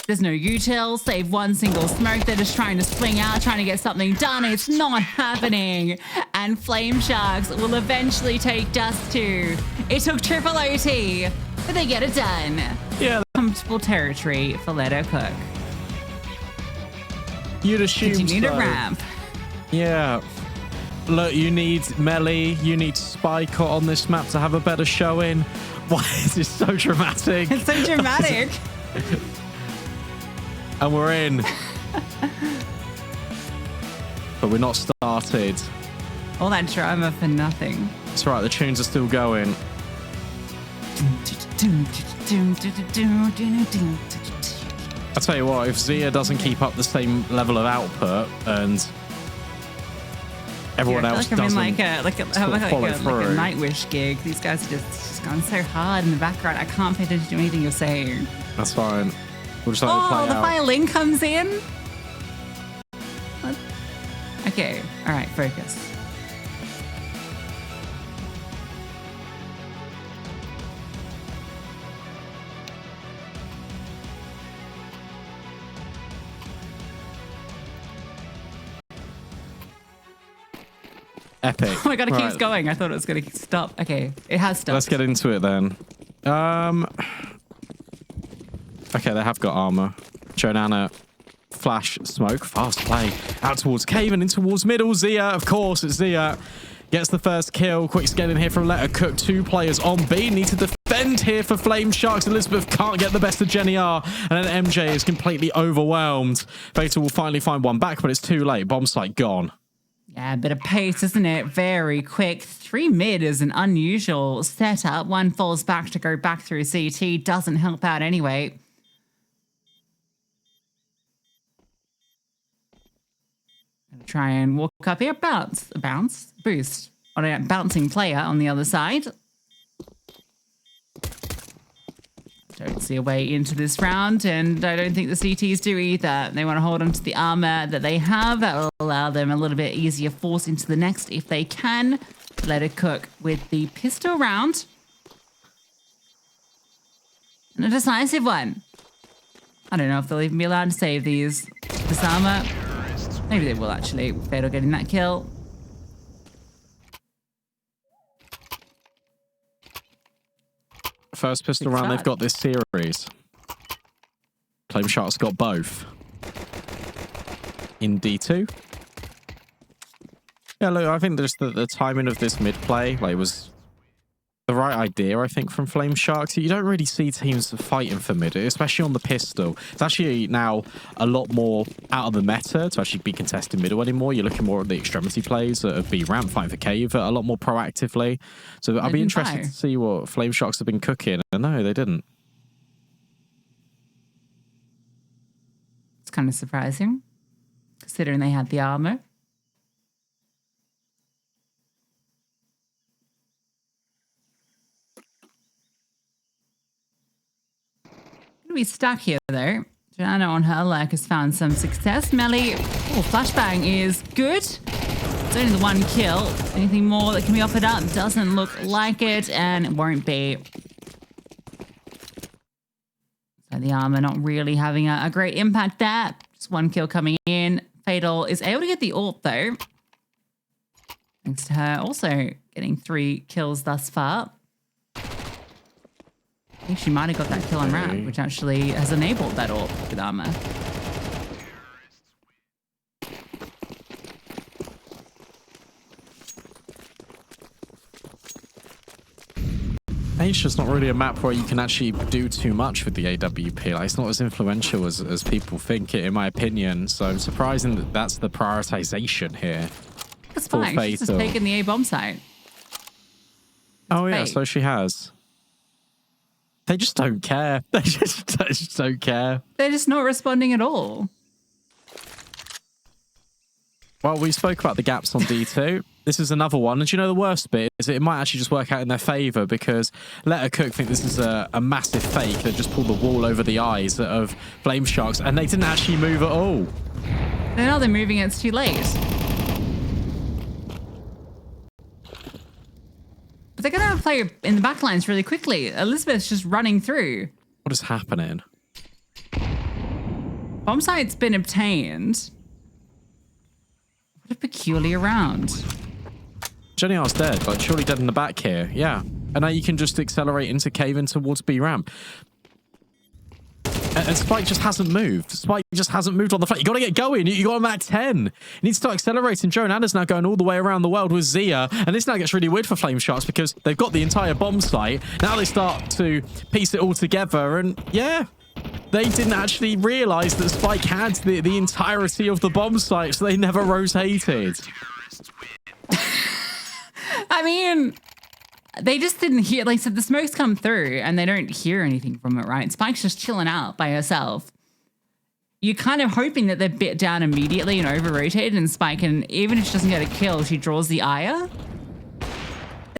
There's no util, save 1 single smoke. They're just trying to swing out, trying to get something done. It's not happening. And Flame Sharks will eventually take Dust 2. It took triple OT, but they get it done. Yeah. Comfortable territory for Let Her Cook. You'd assume Continue to so. ramp. Yeah. Look, you need Melly, you need Spike on this map to have a better showing. Why is this so dramatic? It's so dramatic. And we're in. But we're not started. All that drama for nothing. It's right, the tunes are still going. I tell you what, if Zia doesn't keep up the same level of output and everyone else I'm doesn't in like a follow through. Nightwish gig. These guys are just going so hard in the background. I can't pay attention to anything you're saying. That's fine. We'll just let it play the out. violin comes in. What? Okay, all right, focus. Epic. Oh my god, it keeps going. I thought it was going to stop. Okay, it has stopped. Let's get into it then. Okay, they have got armor. Jonana, flash, smoke, fast play. Out towards cave and in towards middle. Zia, of course, it's Zia. Gets the first kill. Quick scan in here from Let Her Cook. 2 players on B. Need to defend here for Flame Sharks. Elizabeth can't get the best of Jenny R. And then MJ is completely overwhelmed. Fatal will finally find one back, but it's too late. Bomb site gone. Yeah, a bit of pace, isn't it? Very quick. 3 mid is an unusual setup. 1 falls back to go back through CT. Doesn't help out anyway. Try and walk up here. Bounce, boost on a bouncing player on the other side. Don't see a way into this round, and I don't think the CTs do either. They want to hold on to the armor that they have. That will allow them a little bit easier force into the next if they can. Let Her Cook with the pistol round. And a decisive one. I don't know if they'll even be allowed to save this armor. Maybe they will actually. Fatal getting that kill. First pistol round they've got this series. Flame Sharks got both. In D2. Yeah, look, I think just the timing of this mid play, like, was the right idea, I think, from Flame Sharks. You don't really see teams fighting for mid, especially on the pistol. It's actually now a lot more out of the meta to actually be contesting middle anymore. You're looking more at the extremity plays of B ramp fighting for cave a lot more proactively. So I'll be interested to see what Flame Sharks have been cooking. And no, they didn't. It's kind of surprising, considering they had the armor. Be stuck here though. Joanna on her lurk has found some success. Melly, flashbang is good. It's only the one kill. Anything more that can be offered up? Doesn't look like it, and it won't be. So the armor not really having a great impact there. Just one kill coming in. Fatal is able to get the ult though. Thanks to her also getting 3 kills thus far. I think she might have got that kill on ramp, which actually has enabled that ult with armor. It's just not really a map where you can actually do too much with the AWP. Like, it's not as influential as people think it, in my opinion. So I'm surprising that that's the prioritization here. That's fine. She's just taken the A bomb site. Oh yeah, so she has. They just don't care. They just don't care. They're just not responding at all. Well, we spoke about the gaps on D2. This is another one. And do you know the worst bit is it might actually just work out in their favor, because Let Her Cook think this is a massive fake that just pulled the wall over the eyes of Flame Sharks, and they didn't actually move at all. Now they're moving, it's too late. But they're going to play in the backlines really quickly. Elizabeth's just running through. What is happening? Bomb site's been obtained. What a peculiar round. Jenny R's dead, like surely dead in the back here. Yeah. And now you can just accelerate into cave in towards B ramp. And Spike just hasn't moved. Spike just hasn't moved on the flank. You got to get going. You got him at 10. You need to start accelerating. Joe and Anna's now going all the way around the world with Zia. And this now gets really weird for Flame Sharks because they've got the entire bomb site. Now they start to piece it all together. And yeah, they didn't actually realize that Spike had the entirety of the bomb site, so they never rotated. I mean, they just didn't hear, like I said, the smoke's come through and they don't hear anything from it, right? Spike's just chilling out by herself. You're kind of hoping that they're bit down immediately and over-rotated, and Spike, and even if she doesn't get a kill, she draws the ire.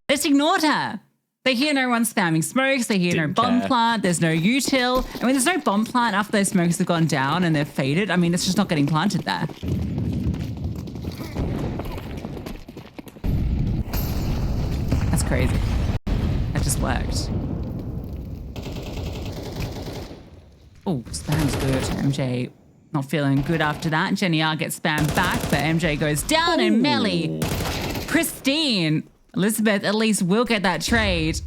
They just ignored her. They hear no one spamming smokes. They hear no bomb plant. There's no util. I mean, there's no bomb plant after those smokes have gone down and they're faded. I mean, it's just not getting planted there. That's crazy. That just worked. Oh, spam's good. MJ not feeling good after that. Jenny R gets spammed back, but MJ goes down. And Melly, pristine. Elizabeth at least will get that trade.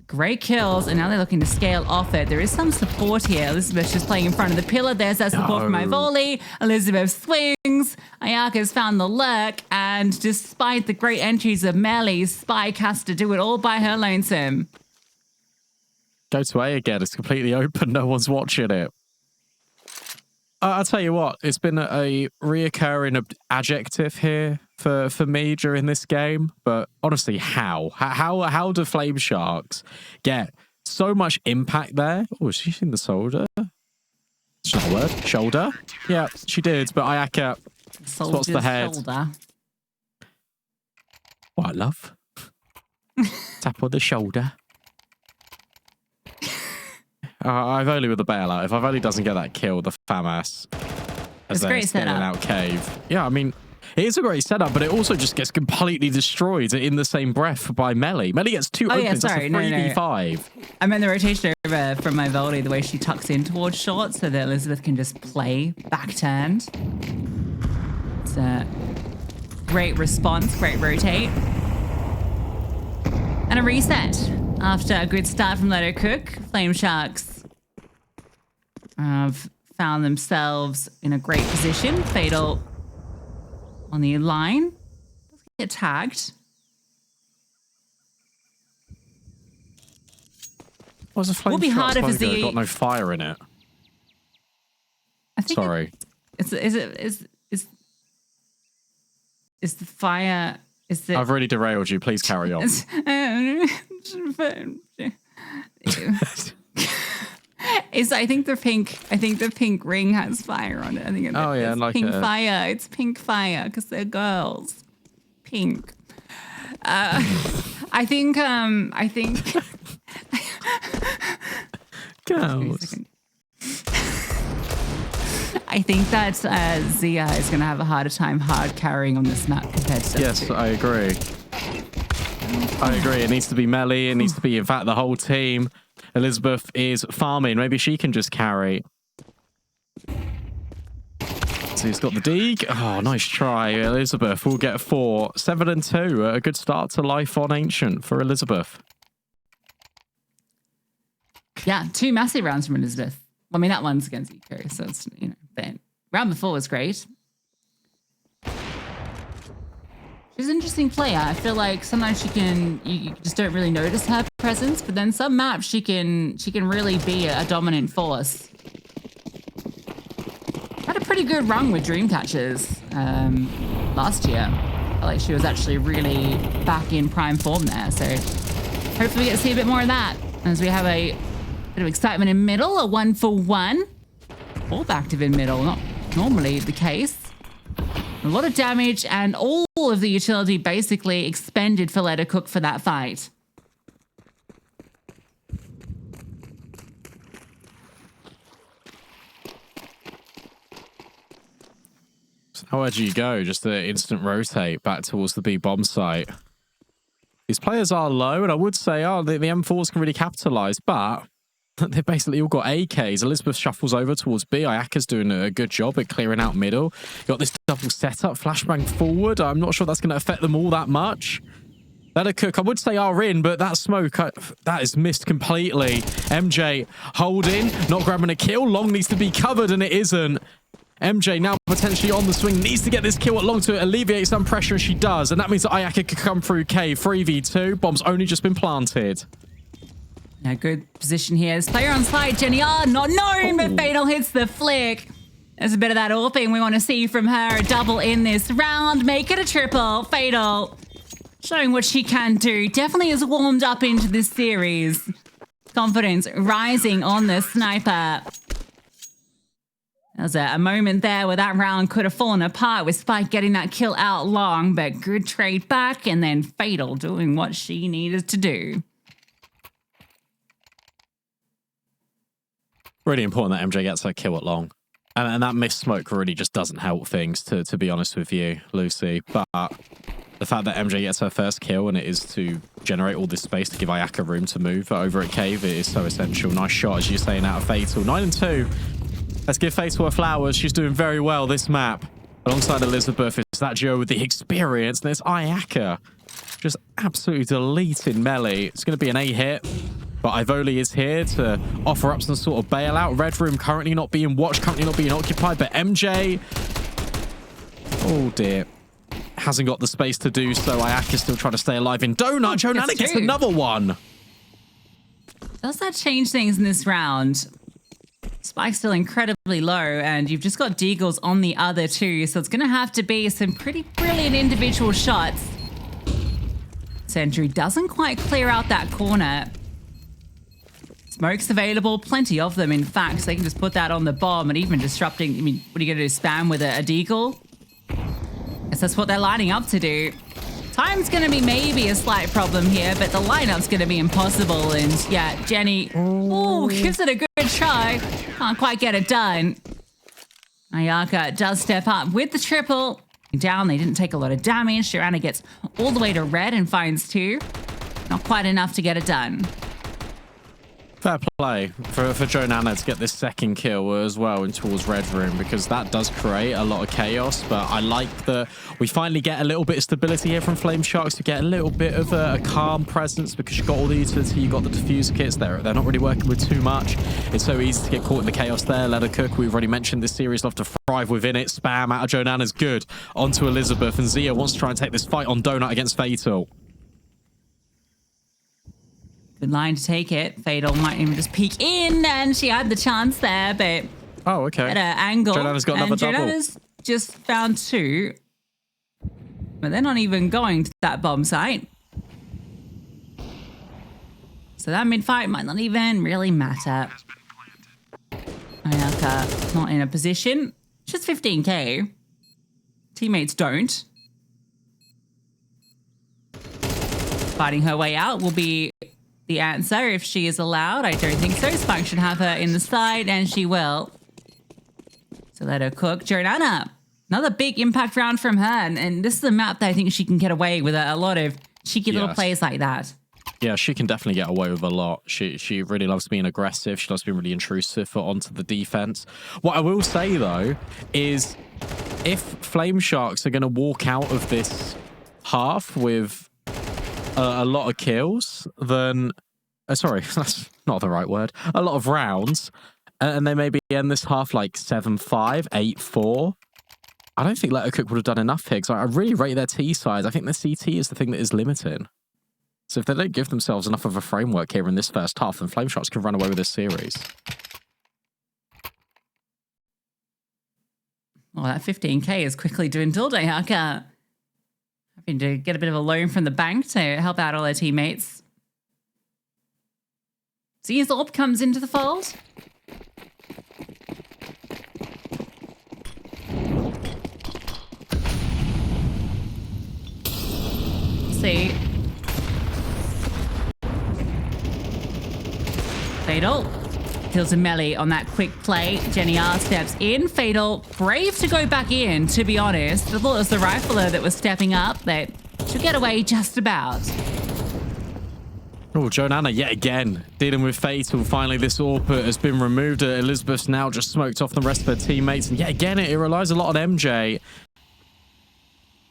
Great kills, and now they're looking to scale off it. There is some support here. Elizabeth's just playing in front of the pillar. There's that support from my volley. Elizabeth swings. Ayaka's found the lurk, and despite the great entries of Melly, Spike has to do it all by her lonesome. Go to A again. It's completely open. No one's watching it. I'll tell you what, it's been a reoccurring adjective here for me during this game. But honestly, how do Flame Sharks get so much impact there? Oh, is she in the shoulder? It's not a word. Shoulder? Yeah, she did. But Ayaka spots the head. Shoulder. What, love? Tap on the shoulder. I've only with the bailout. If Ivoli doesn't get that kill, the FAMAS as they're scaling out cave. Yeah, I mean, it is a great setup, but it also just gets completely destroyed in the same breath by Melly. Melly gets 2 opens. Yeah, sorry. That's a 3v5. No. I meant the rotation over from my volley, the way she tucks in towards short so that Elizabeth can just play back turned. It's a great response, great rotate. And a reset. After a good start from Let Her Cook, Flame Sharks have found themselves in a great position. Fatal on the line. Doesn't get tagged. What's a flame Will be shot harder for logo? Z. Got no fire in it. I think Sorry. Is the fire? Is the? I've really derailed you. Please carry on. Is I think the pink ring has fire on it. I think it's, Oh, yeah, it's like pink a- fire. It's pink fire because they're girls. Pink. I think Girls. I think that Zia is going to have a harder time hard carrying on this map compared to Yes, Dust2. I agree. I agree. It needs to be Melly. It needs to be, in fact, the whole team. Elizabeth is farming. Maybe she can just carry. So he's got the Deeg. Oh, nice try. Elizabeth will get 4. 7 and 2. A good start to life on Ancient for Elizabeth. Yeah, 2 massive rounds from Elizabeth. Well, I mean, that one's against Eco, so it's, but round before was great. She's an interesting player. I feel like sometimes you just don't really notice her presence, but then some maps she can really be a dominant force. Had a pretty good run with Dreamcatchers last year. I feel like she was actually really back in prime form there, so hopefully we get to see a bit more of that as we have a bit of excitement in middle, a 1-for-1. All active in middle, not normally the case. A lot of damage and all of the utility basically expended for Let Her Cook for that fight. So where do you go? Just the instant rotate back towards the B bomb site. These players are low, and I would say, the M4s can really capitalize, but they've basically all got AKs. Elizabeth shuffles over towards B. Ayaka's doing a good job at clearing out middle. Got this double setup, flashbang forward. I'm not sure that's going to affect them all that much. Let Her Cook, I would say are in, but that smoke, that is missed completely. MJ holding, not grabbing a kill. Long needs to be covered, and it isn't. MJ now potentially on the swing, needs to get this kill at Long to alleviate some pressure, and she does. And that means that Ayaka could come through K. 3v2. Bomb's only just been planted. A good position here. This player on side, Jenny R, not known, but Fatal hits the flick. There's a bit of that AWPing we want to see from her. A double in this round. Make it a triple. Fatal showing what she can do. Definitely has warmed up into this series. Confidence rising on the sniper. There's a moment there where that round could have fallen apart with Spike getting that kill out Long, but good trade back, and then Fatal doing what she needed to do. Really important that MJ gets her kill at Long. And that missed smoke really just doesn't help things, to be honest with you, Lucy. But the fact that MJ gets her first kill and it is to generate all this space to give Ayaka room to move over at Cave is so essential. Nice shot, as you're saying, out of Fatal. 9 and 2. Let's give Fatal her flowers. She's doing very well this map. Alongside Elizabeth, it's that duo with the experience. And it's Ayaka just absolutely deleting Melee. It's going to be an A hit. But Ivoli is here to offer up some sort of bailout. Red Room currently not being watched, currently not being occupied. But MJ, oh dear, hasn't got the space to do so. Ayaka's still trying to stay alive in Donut. Jonana gets another one. Does that change things in this round? Spike's still incredibly low, and you've just got Deagles on the other two, so it's going to have to be some pretty brilliant individual shots. Sentry doesn't quite clear out that corner. Smoke's available, plenty of them, in fact, so they can just put that on the bomb and even disrupting. I mean, what are you going to do, spam with a Deagle? Guess that's what they're lining up to do. Time's going to be maybe a slight problem here, but the lineup's going to be impossible. And yeah, Jenny, gives it a good try. Can't quite get it done. Ayaka does step up with the triple. Down, they didn't take a lot of damage. Joanna gets all the way to red and finds 2. Not quite enough to get it done. Fair play for Jonana to get this second kill as well in towards Red Room, because that does create a lot of chaos. But I like that we finally get a little bit of stability here from Flame Sharks to get a little bit of a calm presence, because you've got all the utility, you've got the diffuse kits there. They're not really working with too much. It's so easy to get caught in the chaos there. Let Her Cook, we've already mentioned this series, love to thrive within it. Spam out of Jonana's good onto Elizabeth, and Zia wants to try and take this fight on Donut against Fatal. Good line to take it. Fatal might even just peek in, and she had the chance there, but Oh, okay. at an angle. Jonana's got another double. Jonana's just found 2. But they're not even going to that bomb site. So that mid-fight might not even really matter. Ayaka not in a position. Just 15k. Teammates don't. Fighting her way out will be the answer if she is allowed. I don't think so. Spike should have her in the side, and she will. So let her cook. Jonana, another big impact round from her. And this is a map that I think she can get away with a lot of cheeky little plays like that. Yeah, she can definitely get away with a lot. She really loves being aggressive. She loves being really intrusive onto the defense. What I will say, though, is if Flame Sharks are going to walk out of this half with a lot of kills, then... sorry, that's not the right word. A lot of rounds, and they maybe end this half like 7-5, 8-4. I don't think Let Her Cook would have done enough here, because I really rate their T size. I think the CT is the thing that is limiting. So if they don't give themselves enough of a framework here in this first half, then Flame Sharks can run away with this series. Well, that 15k is quickly dwindled. Ayaka having to get a bit of a loan from the bank to help out all their teammates. See, as Orb comes into the fold. See. Fatal. Kills a melee on that quick play. Jenny R steps in. Fatal, brave to go back in, to be honest. I thought it was the rifler that was stepping up. That should get away just about. Oh, Jonana yet again dealing with Fatal. Finally, this AWP has been removed. Elizabeth's now just smoked off the rest of her teammates. And yet again, it relies a lot on MJ.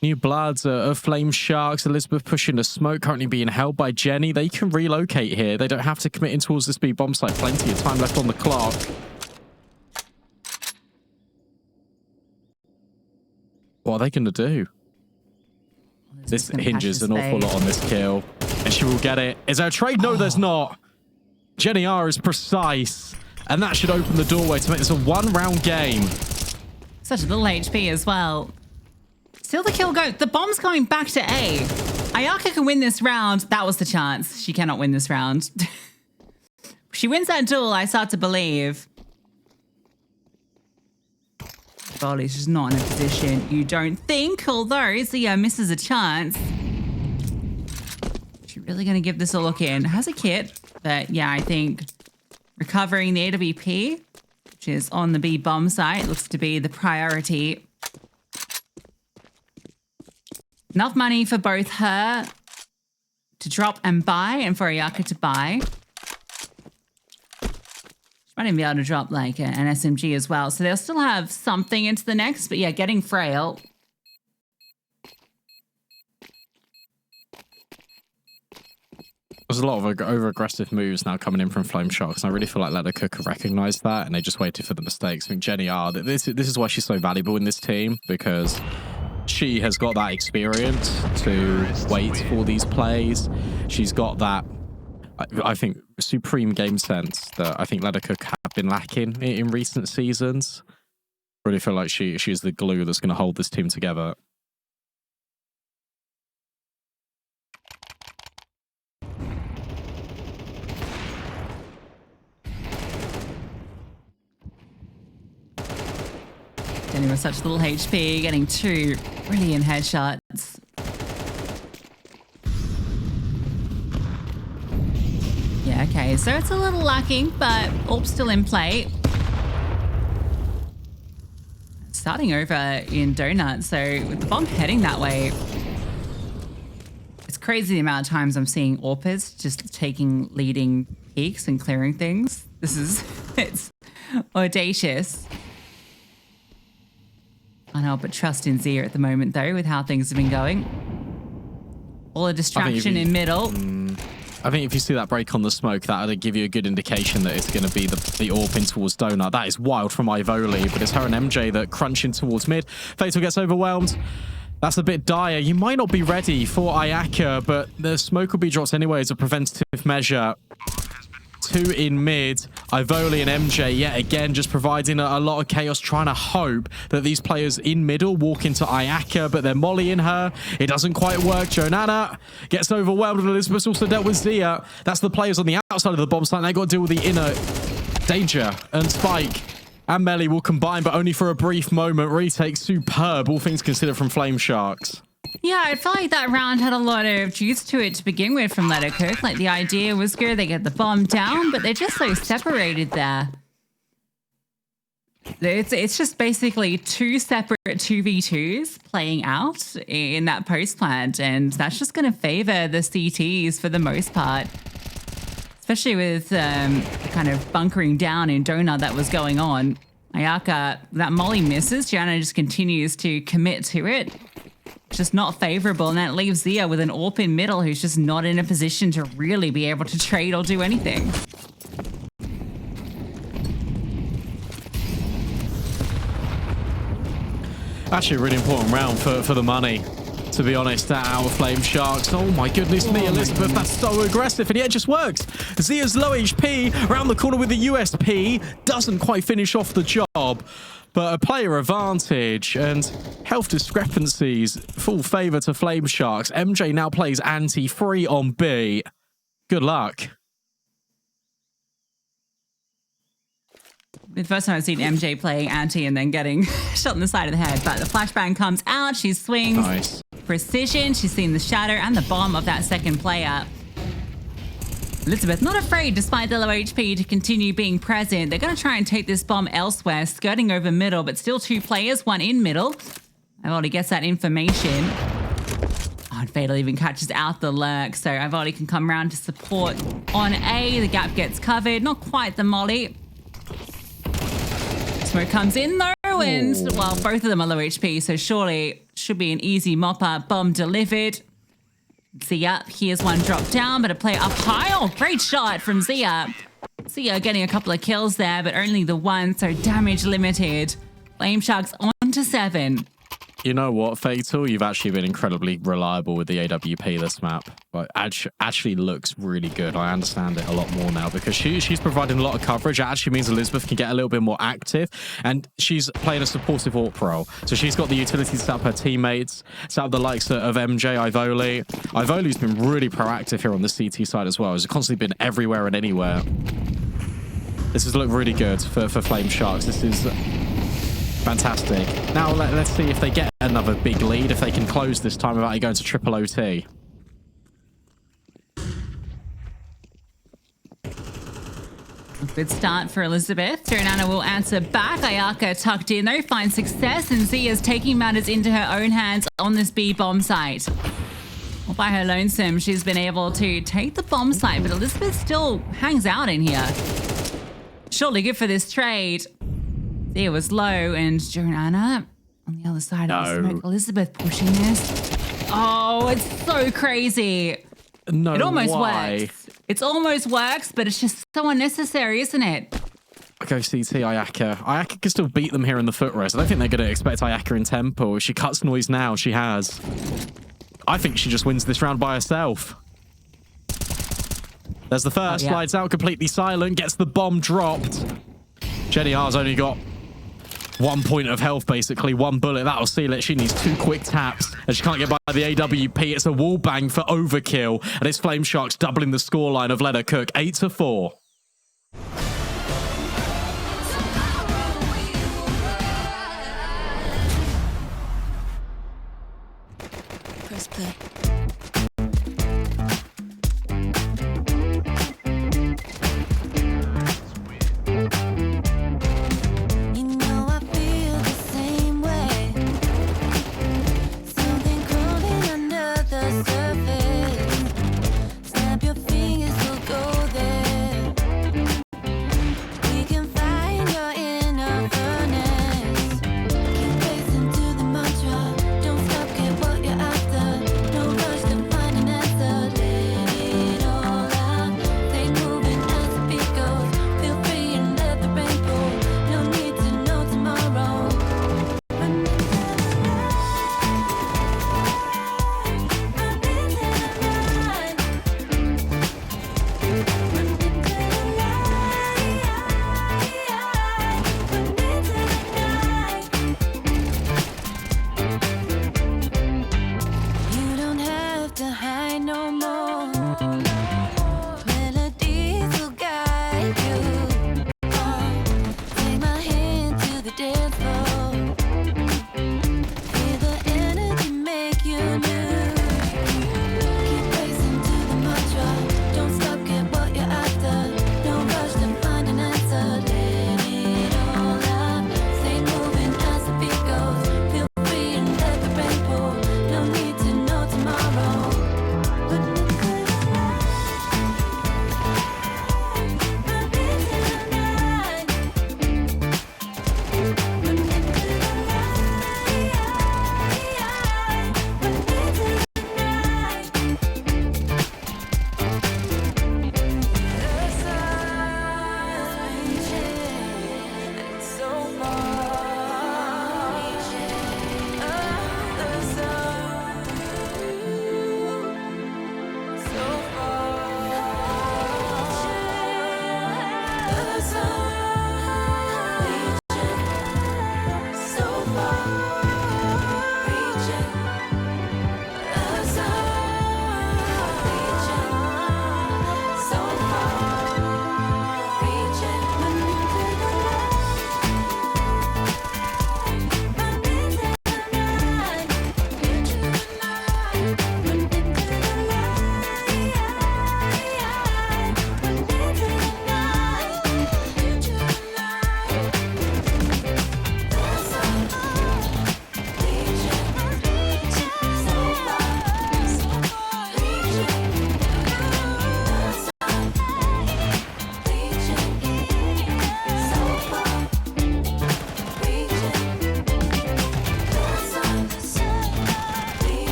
New bloods of Flame Sharks. Elizabeth pushing the smoke, currently being held by Jenny. They can relocate here. They don't have to commit in towards this B bomb site. Plenty of time left on the clock. What are they going to do? This hinges an awful lot on this kill. And she will get it. Is there a trade? No, there's not. Jenny R is precise. And that should open the doorway to make this a one-round game. Such a little HP as well. Still the kill go. The bomb's going back to A. Ayaka can win this round. That was the chance. She cannot win this round. She wins that duel, I start to believe. Volley's just not in a position you don't think, although Zia misses a chance. She's really going to give this a look in. Has a kit, but yeah, I think recovering the AWP, which is on the B bomb site, looks to be the priority. Enough money for both her to drop and buy, and for Ayaka to buy. She might even be able to drop like an SMG as well. So they'll still have something into the next, but yeah, getting frail. There's a lot of over-aggressive moves now coming in from Flame Sharks, and I really feel like Let Her Cook have recognised that, and they just waited for the mistakes. I think Jenny R, this is why she's so valuable in this team, because she has got that experience to wait for these plays. She's got that, I think, supreme game sense that I think Let Her Cook have been lacking in recent seasons. I really feel like she's the glue that's going to hold this team together. Jenny with such little HP, getting 2 brilliant headshots. Yeah, okay, so it's a little lacking, but AWP's still in play. Starting over in Donut, so with the bomb heading that way, it's crazy the amount of times I'm seeing AWPers just taking leading peaks and clearing things. It's audacious. Can't help but trust in Zia at the moment, though, with how things have been going. All the distraction in middle. I think if you see that break on the smoke, that'll give you a good indication that it's going to be the AWP in towards Donut. That is wild from Ivoli, but it's her and MJ that crunch in towards mid. Fatal gets overwhelmed. That's a bit dire. You might not be ready for Ayaka, but the smoke will be dropped anyway as a preventative measure. 2 in mid. Ivoli and MJ yet again just providing a lot of chaos, trying to hope that these players in middle walk into Ayaka, but they're mollying her. It doesn't quite work. Jonana gets overwhelmed, and Elizabeth's also dealt with Zia. That's the players on the outside of the bomb site. They got to deal with the inner danger, and Spike and Melly will combine, but only for a brief moment. Retake superb, all things considered, from Flame Sharks. Yeah, I felt like that round had a lot of juice to it to begin with from Let It Cook. Like, the idea was good. They get the bomb down, but they're just so separated there. It's just basically 2 separate 2v2s playing out in that post plant, and that's just going to favor the CTs for the most part. Especially with kind of bunkering down in Donut that was going on. Ayaka, that molly misses. Gianna just continues to commit to it. Just not favorable, and that leaves Zia with an AWP in middle who's just not in a position to really be able to trade or do anything. Actually, a really important round for the money, to be honest, out of Flame Sharks. Oh my goodness me, Elizabeth, that's so aggressive, and yet it just works. Zia's low HP, around the corner with the USP, doesn't quite finish off the job. But a player advantage and health discrepancies, full favour to Flame Sharks. MJ now plays anti-free on B. Good luck. The first time I've seen MJ playing anti and then getting shot in the side of the head. But the flashbang comes out, she swings. Nice. Precision, she's seen the shadow and the bomb of that second player. Elizabeth not afraid, despite the low HP, to continue being present. They're going to try and take this bomb elsewhere, skirting over middle, but still 2 players, 1 in middle. Ivoli gets that information. Oh, and Fatal even catches out the lurk, so Ivoli can come around to support on A. The gap gets covered, not quite the molly. Smoke comes in though, and well, both of them are low HP, so surely should be an easy mop-up. Bomb delivered. Zia, here's one drop down, but a player up high. Oh, great shot from Zia. Zia getting a couple of kills there, but only the one, so damage limited. Flame Sharks on to 7. You know what, Fatal? You've actually been incredibly reliable with the AWP this map. But actually looks really good. I understand it a lot more now because she's providing a lot of coverage. It actually means Elizabeth can get a little bit more active, and she's playing a supportive AWP role. So she's got the utility to set up her teammates, set up the likes of MJ, Ivoli. Ivoli's been really proactive here on the CT side as well. He's constantly been everywhere and anywhere. This has looked really good for Flame Sharks. This is fantastic. Now let's see if they get another big lead, if they can close this time without it going to triple OT. Good start for Elizabeth. Turnana will answer back. Ayaka tucked in though, finds success, and Zia's taking matters into her own hands on this B bomb site. All by her lonesome, she's been able to take the bomb site, but Elizabeth still hangs out in here. Surely good for this trade. Zia was low, and Jonana on the other side of the smoke. Elizabeth pushing this. Oh, it's so crazy. No, it almost why? works. It almost works, but it's just so unnecessary, isn't it? Go CT Ayaka. Ayaka can still beat them here in the foot race. I don't think they're going to expect Ayaka in tempo. If she cuts noise now, she has. I think she just wins this round by herself. There's the first, slides out completely silent, gets the bomb dropped. Jenny R's only got 1 point of health, basically. 1 bullet, that'll seal it. She needs 2 quick taps, and she can't get by the AWP. It's a wall bang for overkill, and it's Flame Sharks doubling the scoreline of Let Her Cook, 8-4. Press play. You know I feel the same way. Something crawling under the surface. Snap your fingers, we'll go there. We can find your inner furnace. Keep racing to the mantra. Don't stop, get what you're after. No rush to find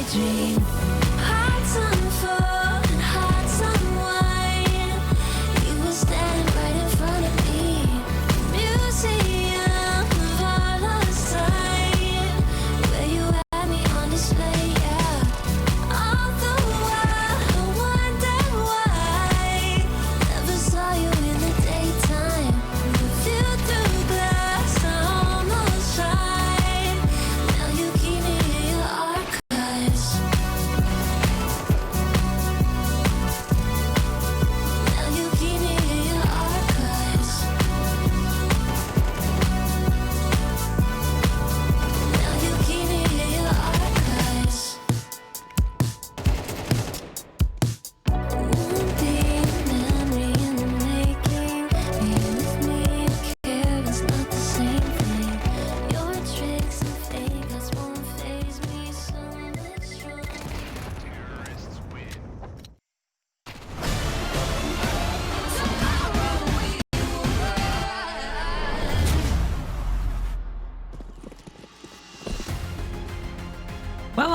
daydream. Hearts on fire and hearts on wine. You were standing right in front of me. Museum of all lost time, where you had me on display, yeah. All the while I wonder why never saw you in the daytime. The view through glass, I almost tried. Now you keep me in your archives. Now you keep me in your archives. Now you keep me in your archives. One big memory in the making. Being with me, care is not the same thing. Your tricks and fake us won't faze me so much stronger. Terrorists win.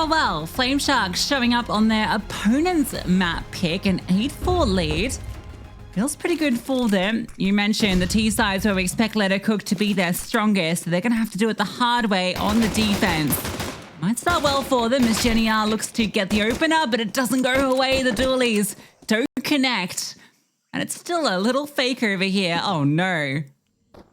Well, Flame Sharks showing up on their opponent's map pick, an 8-4 lead. Feels pretty good for them. You mentioned the T sides where we expect Let Her Cook to be their strongest, so they're going to have to do it the hard way on the defense. Might start well for them as Jenny R looks to get the opener, but it doesn't go her way. The dualies don't connect. And it's still a little fake over here. Oh no.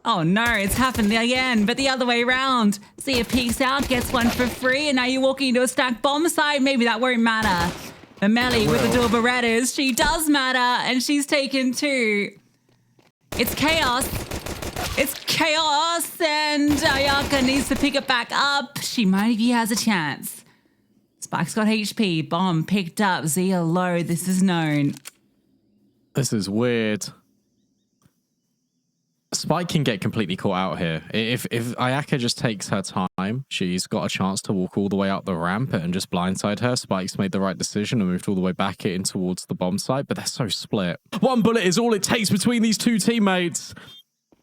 Oh no, it's happened again, but the other way around. Zia peeks out, gets one for free, and now you're walking into a stacked bomb site. Maybe that won't matter. But Melly with the dual Berettas, she does matter, and she's taken two. It's chaos. It's chaos, and Ayaka needs to pick it back up. She maybe has a chance. Spike's got HP, bomb picked up, Zia low, this is known. This is weird. Spike can get completely caught out here. If Ayaka just takes her time, she's got a chance to walk all the way up the ramp and just blindside her. Spike's made the right decision and moved all the way back in towards the bomb site, but they're so split. One bullet is all it takes between these two teammates.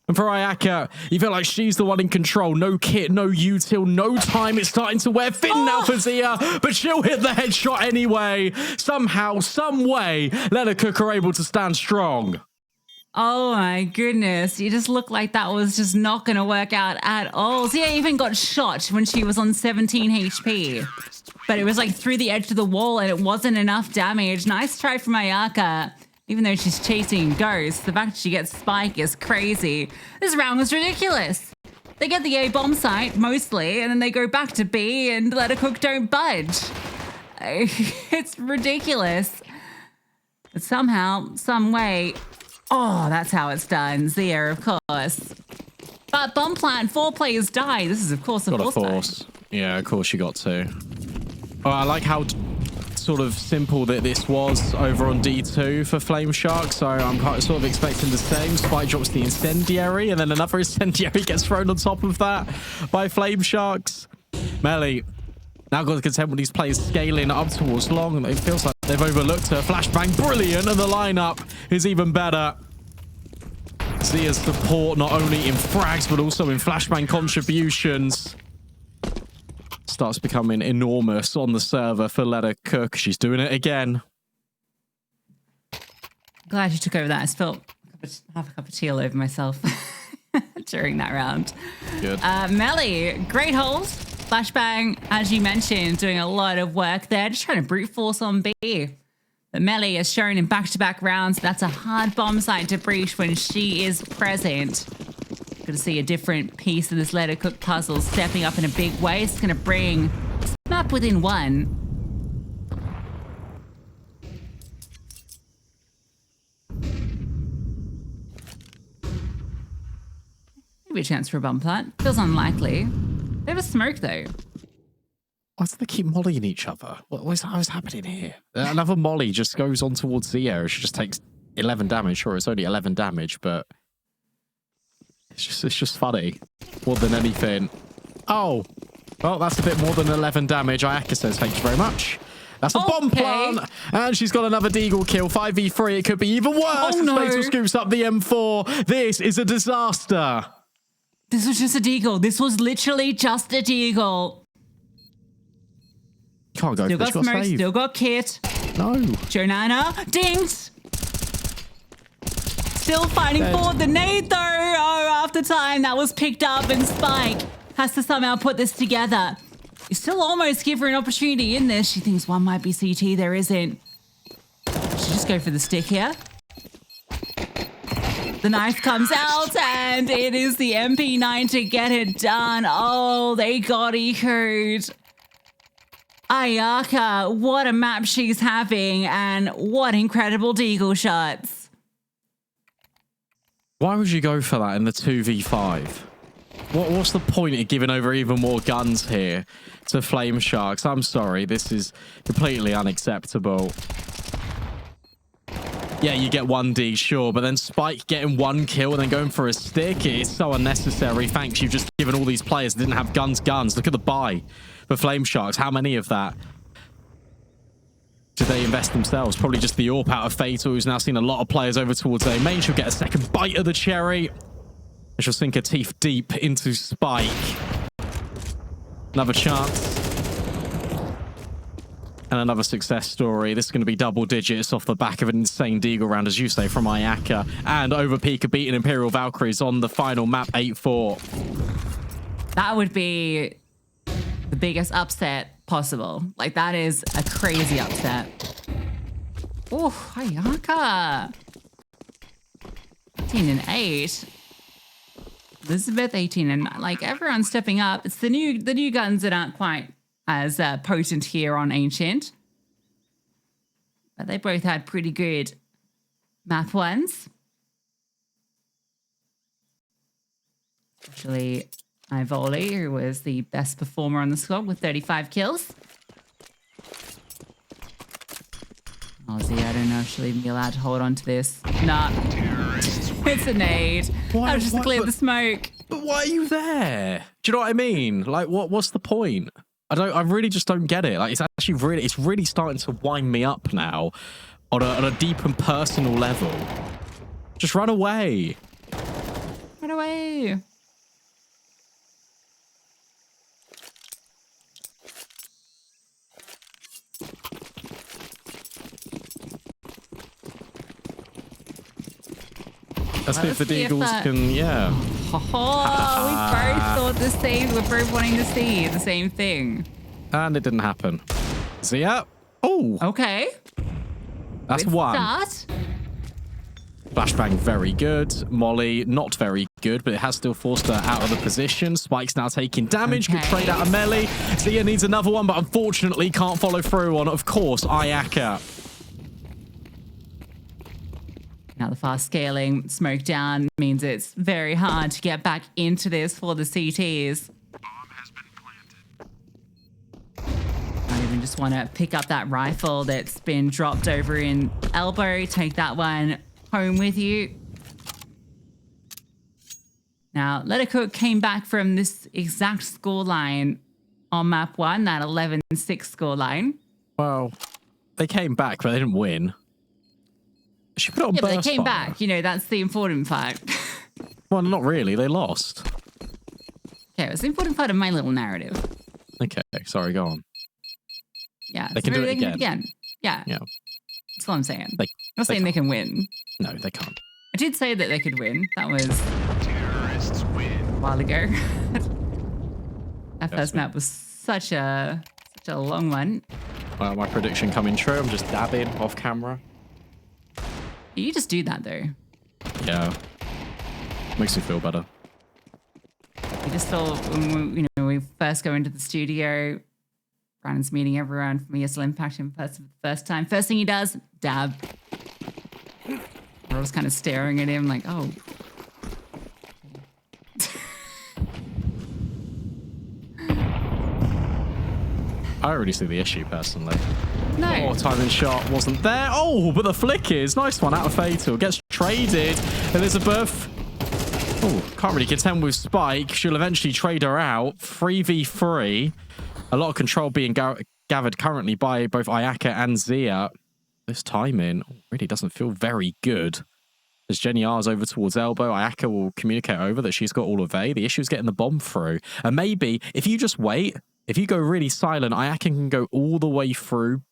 And for Ayaka, you feel like she's the one in control. No kit, no util, no time. It's starting to wear thin now for Zia, but she'll hit the headshot anyway. Somehow, some way, Let Her Cook are able to stand strong. Oh my goodness, you just look like that was just not going to work out at all. Zia even got shot when she was on 17 HP. But it was like through the edge of the wall and it wasn't enough damage. Nice try from Ayaka. Even though she's chasing Ghost, the fact that she gets Spike is crazy. This round was ridiculous. They get the A bomb site, mostly, and then they go back to B and Let Her Cook don't budge. It's ridiculous. But somehow, some way... Oh, that's how it's done. Zia, of course. But bomb plant, 4 players die. This is, of course, a force. Yeah, of course you got to. Oh, I like how sort of simple that this was over on D2 for Flame Shark. So I'm sort of expecting the same. Spike drops the incendiary, and then another incendiary gets thrown on top of that by Flame Sharks. Melly now got to contend with these players scaling up towards long, and it feels like they've overlooked her. Flashbang, brilliant, and the lineup is even better. Zia's support not only in frags, but also in flashbang contributions starts becoming enormous on the server for Let Her Cook. She's doing it again. Glad you took over that. I spilled half a cup of tea all over myself during that round. Good. Melly, great hold. Flashbang, as you mentioned, doing a lot of work there, just trying to brute force on B. But Melly has shown in back-to-back rounds that's a hard bomb site to breach when she is present. Good to see a different piece of this Let Her Cook puzzle stepping up in a big way. It's going to bring Snap within 1. Maybe a chance for a bomb plant. Feels unlikely. They have a smoke, though. Why do they keep mollying each other? What's happening here? Another molly just goes on towards Zia. She just takes 11 damage. Sure, it's only 11 damage, but it's just funny more than anything. Oh, well, that's a bit more than 11 damage. Ayaka says, thank you very much. That's a bomb plant. And she's got another Deagle kill. 5v3. It could be even worse. Oh, no. Fatal scoops up the M4. This is a disaster. This was just a Deagle. This was literally just a Deagle. can't go Still for this. got You gotta Smoke, save. still got Kit. No. Jonana, dinged. Still fighting Dead. for the nade though. Oh, after time that was picked up and Spike has to somehow put this together. You still almost give her an opportunity in this. She thinks one might be CT. There isn't. She just go for the stick here. The knife comes out and it is the MP9 to get it done. Oh, they got echoed. Ayaka, what a map she's having and what incredible deagle shots. Why would you go for that in the 2v5? What's the point of giving over even more guns here to Flame Sharks? I'm sorry, this is completely unacceptable. Yeah, you get 1D, sure, but then Spike getting 1 kill and then going for a stick, it's so unnecessary. Thanks, you've just given all these players that didn't have guns. Look at the buy for Flame Sharks. How many of that did they invest themselves? Probably just the AWP out of Fatal, who's now seen a lot of players over towards A main. She'll get a second bite of the cherry. And she'll sink her teeth deep into Spike. Another chance. And another success story. This is going to be double digits off the back of an insane deagle round, as you say, from Ayaka. And over Pika beating Imperial Valkyries on the final map 8-4. That would be the biggest upset possible. Like, that is a crazy upset. Oh, Ayaka. 18 and 8. Elizabeth 18 and 9. Like, everyone's stepping up. It's the new guns that aren't quite as potent here on Ancient. But they both had pretty good map ones. Especially Ivoli, who was the best performer on the squad with 35 kills. Aussie, I don't know if she'll even be allowed to hold on to this. Nah. It's a nade. Why- I'll just why- clear but- the smoke. But why are you there? Do you know what I mean? Like, what's the point? I really just don't get it. Like, it's really starting to wind me up now on a deep and personal level. Just run away. Run away. Let's see if the Let's see if Deagles that- can, yeah. Oh, we both thought the same. We're both wanting to see the same thing. And it didn't happen. Zia. Oh, Okay. that's Good one. start. Flashbang, very good. Molly, not very good, but it has still forced her out of the position. Spike's now taking damage. Good Okay. trade out of melee. Zia needs another one, but unfortunately can't follow through on, of course, Ayaka. Now the fast scaling smoke down means it's very hard to get back into this for the CTs. Bomb has been planted. I even just want to pick up that rifle that's been dropped over in elbow. Take that one home with you. Now, Lettercook came back from this exact scoreline on map 1, that 11-6 scoreline. Well, they came back, but they didn't win. She put it on Yeah, but they burst came fire. back. You know, that's the important part. Well, not really. They lost. Okay, it was the important part of my little narrative. Okay, sorry, go on. Yeah. They can do it again. Yeah. Yeah. That's all I'm saying. They- I'm not saying they can win. No, they can't. I did say that they could win. That was Terrorists win. a while ago. That Yes, first map was such a long one. Well, my prediction coming true. I'm just dabbing off camera. You just do that though. Yeah. Makes me feel better. You just feel when we first go into the studio, Brandon's meeting everyone from ESL Impact in person for the first time. First thing he does, dab. We're all just kind of staring at him like, oh. I already see the issue personally. No. Oh, timing shot wasn't there. Oh, but the flick is. Nice one out of Fatal. Gets traded. Elizabeth. Oh, can't really contend with Spike. She'll eventually trade her out. 3v3. A lot of control being gathered currently by both Ayaka and Zia. This timing really doesn't feel very good. As Jenny R's over towards elbow, Ayaka will communicate over that she's got all of A. The issue is getting the bomb through. And maybe if you just wait, If you go really silent, Ayaka can go all the way through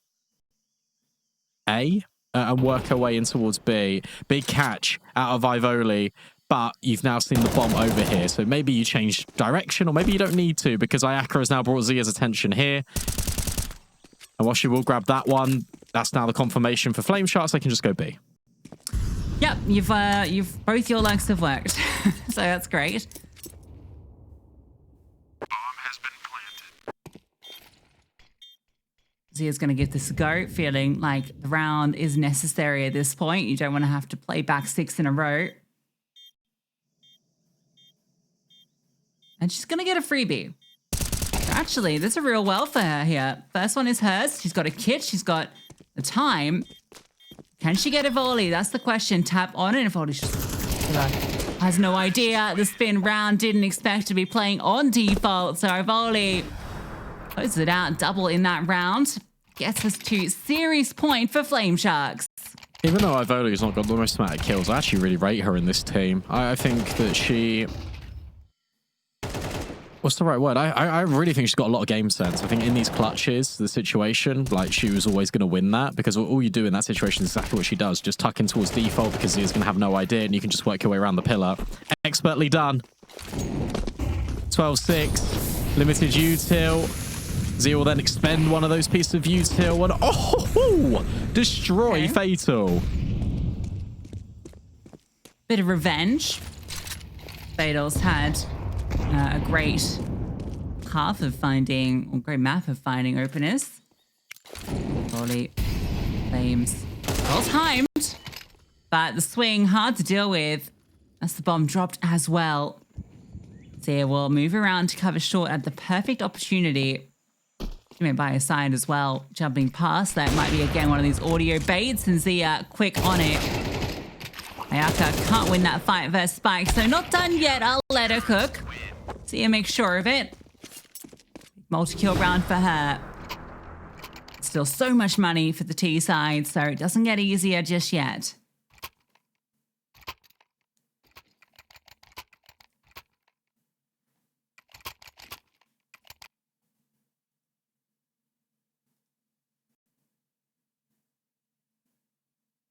A and work her way in towards B. Big catch out of Ivoli, but you've now seen the bomb over here. So maybe you change direction, or maybe you don't need to, because Ayaka has now brought Zia's attention here. And while she will grab that one, that's now the confirmation for Flame Sharks. They can just go B. Yep, you've both your legs have worked. So that's great. Bomb has been planted. Zia's going to give this a go, feeling like the round is necessary at this point. You don't want to have to play back 6 in a row. And she's going to get a freebie. Actually, there's a real well for her here. First one is hers. She's got a kit. She's got the time. Can she get a volley? That's the question. Tap on it. If Volley's just has no idea. The spin round didn't expect to be playing on default. So Volley closes it out. Double in that round. Gets us to series point for Flame Sharks. Even though Ivoli's not got the most amount of kills, I actually really rate her in this team. I think that she... What's the right word? I really think she's got a lot of game sense. I think in these clutches, the situation, like, she was always going to win that, because all you do in that situation is exactly what she does. Just tuck in towards default, because he's going to have no idea, and you can just work your way around the pillar. Expertly done. 12-6. Limited util. Zia will then expend one of those pieces of util, and oh! Destroy Fatal. Bit of revenge. Fatal's had a great path of finding, or great map of finding openers. Volley, Flames, well timed, but the swing hard to deal with. As the bomb dropped as well. Zia will move around to cover short at the perfect opportunity. She went by her side as well, jumping past. That might be again one of these audio baits, and Zia quick on it. Ayaka can't win that fight versus Spike, so not done yet. I'll let her cook. Zia makes sure of it. Multi-kill round for her. Still so much money for the T side, so it doesn't get easier just yet.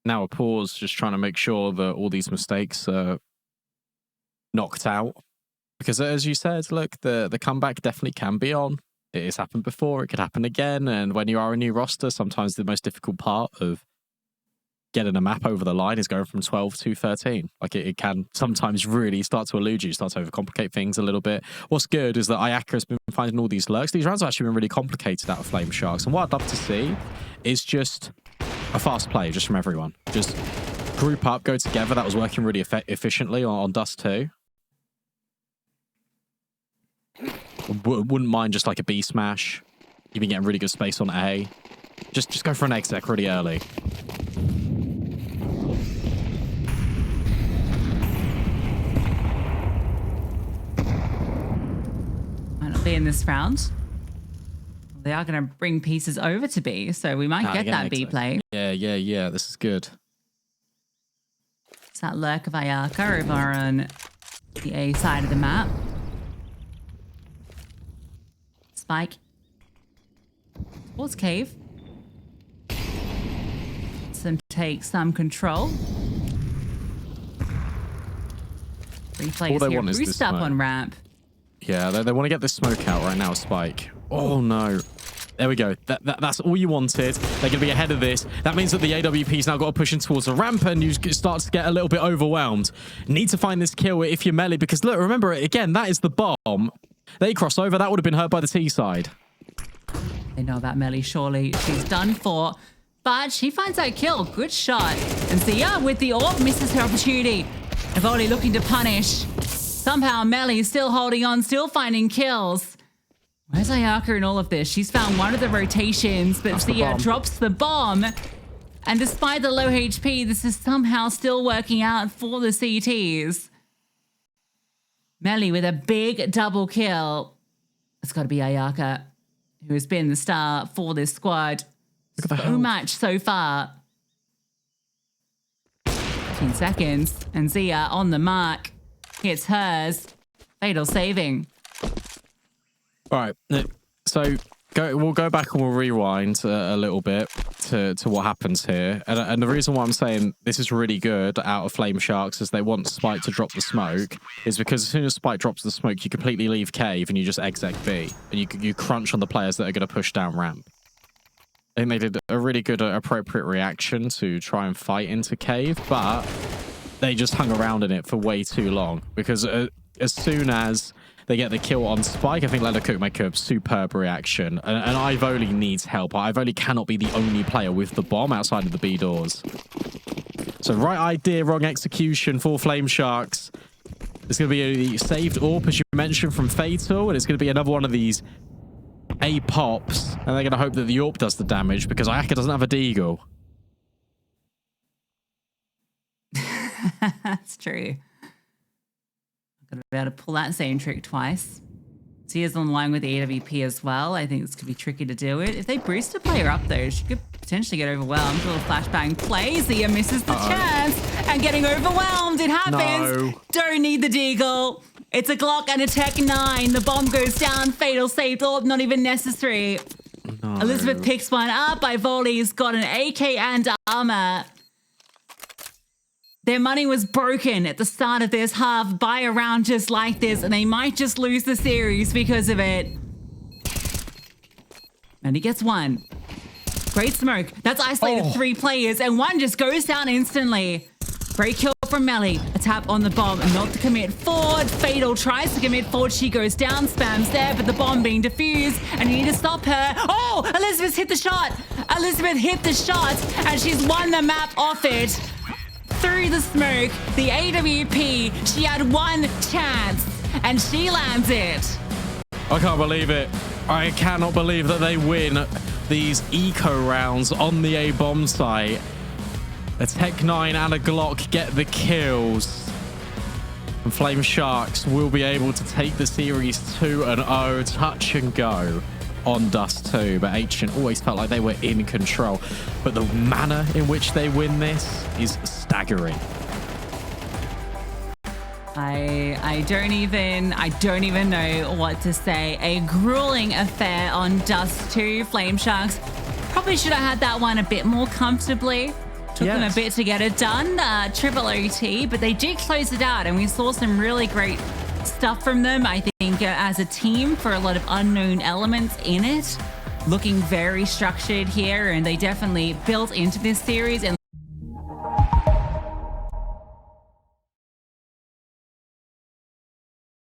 Now a pause, just trying to make sure that all these mistakes are knocked out. Because as you said, look, the comeback definitely can be on. It has happened before, it could happen again. And when you are a new roster, sometimes the most difficult part of getting a map over the line is going from 12 to 13. Like it can sometimes really start to elude you, start to overcomplicate things a little bit. What's good is that Ayaka has been finding all these lurks. These rounds have actually been really complicated out of Flame Sharks. And what I'd love to see is just a fast play just from everyone. Just group up, go together. That was working really efficiently on Dust 2. Wouldn't mind just like a B smash. You've been getting really good space on A. Just go for an exec really early. Might not be in this round. They are going to bring pieces over to B, so we might get that B play. Yeah. This is good. It's that lurk of Ayaka over on the A side of the map. Spike. Towards cave. Take some control. Replays here. Boost up on ramp. Yeah, they want to get this smoke out right now, Spike. Oh no. There we go. That's all you wanted. They're going to be ahead of this. That means that the AWP's now got to push in towards the ramp, and you start to get a little bit overwhelmed. Need to find this kill if you're melee, because look, remember, again, that is the bomb. They cross over. That would have been hurt by the T side. They know about Melly, surely. She's done for. But she finds that kill. Good shot. And Zia with the AWP misses her opportunity. Evoli looking to punish. Somehow Melly still holding on, still finding kills. Where's Ayaka in all of this? She's found one of the rotations, but Zia drops the bomb. And despite the low HP, this is somehow still working out for the CTs. Melly with a big double kill. It's got to be Ayaka, who has been the star for this squad. So much so far. 15 seconds. And Zia on the mark. Hits hers. Fatal saving. All right. So we'll go back and we'll rewind a little bit to what happens here. And the reason why I'm saying this is really good out of Flame Sharks is they want Spike to drop the smoke is because as soon as Spike drops the smoke, you completely leave cave and you just exec B. And you crunch on the players that are going to push down ramp. I think they did a really good, appropriate reaction to try and fight into cave, but they just hung around in it for way too long because as soon as they get the kill on Spike, I think Leathercook make a superb reaction. And Ivoli needs help. Ivoli cannot be the only player with the bomb outside of the B doors. So right idea, wrong execution for Flame Sharks. It's going to be a saved AWP, as you mentioned, from Fatal. And it's going to be another one of these A pops. And they're going to hope that the AWP does the damage because Ayaka doesn't have a deagle. That's true. Got to be able to pull that same trick twice. Zia's online with the AWP as well. I think it's going to be tricky to do it. If they boost a player up, though, she could potentially get overwhelmed. A little flashbang play. Zia misses the chance. And getting overwhelmed. It happens. No. Don't need the deagle. It's a Glock and a Tech 9. The bomb goes down. Fatal saved all. Not even necessary. No. Elizabeth picks one up. Ivoli's got an AK and armor. Their money was broken at the start of this half by a round just like this, and they might just lose the series because of it. And he gets one. Great smoke. That's isolated 3 players, and one just goes down instantly. Great kill from Melly. A tap on the bomb, and not to commit forward. Fatal tries to commit forward. She goes down, spams there, but the bomb being defused, and you need to stop her. Oh, Elizabeth's hit the shot. Elizabeth hit the shot, and she's won the map off it. Through the smoke, the AWP, she had one chance, and she lands it. I can't believe it. I cannot believe that they win these eco rounds on the A bomb site. A Tech 9 and a Glock get the kills. And Flame Sharks will be able to take the series 2-0, touch and go on Dust 2. But Ancient always felt like they were in control. But the manner in which they win this is staggering. I don't even know what to say. A grueling affair on Dust 2. Flame Sharks probably should have had that one a bit more comfortably. Took them a bit to get it done. Triple OT, but they did close it out, and we saw some really great stuff from them. I think as a team, for a lot of unknown elements in it, looking very structured here, and they definitely built into this series and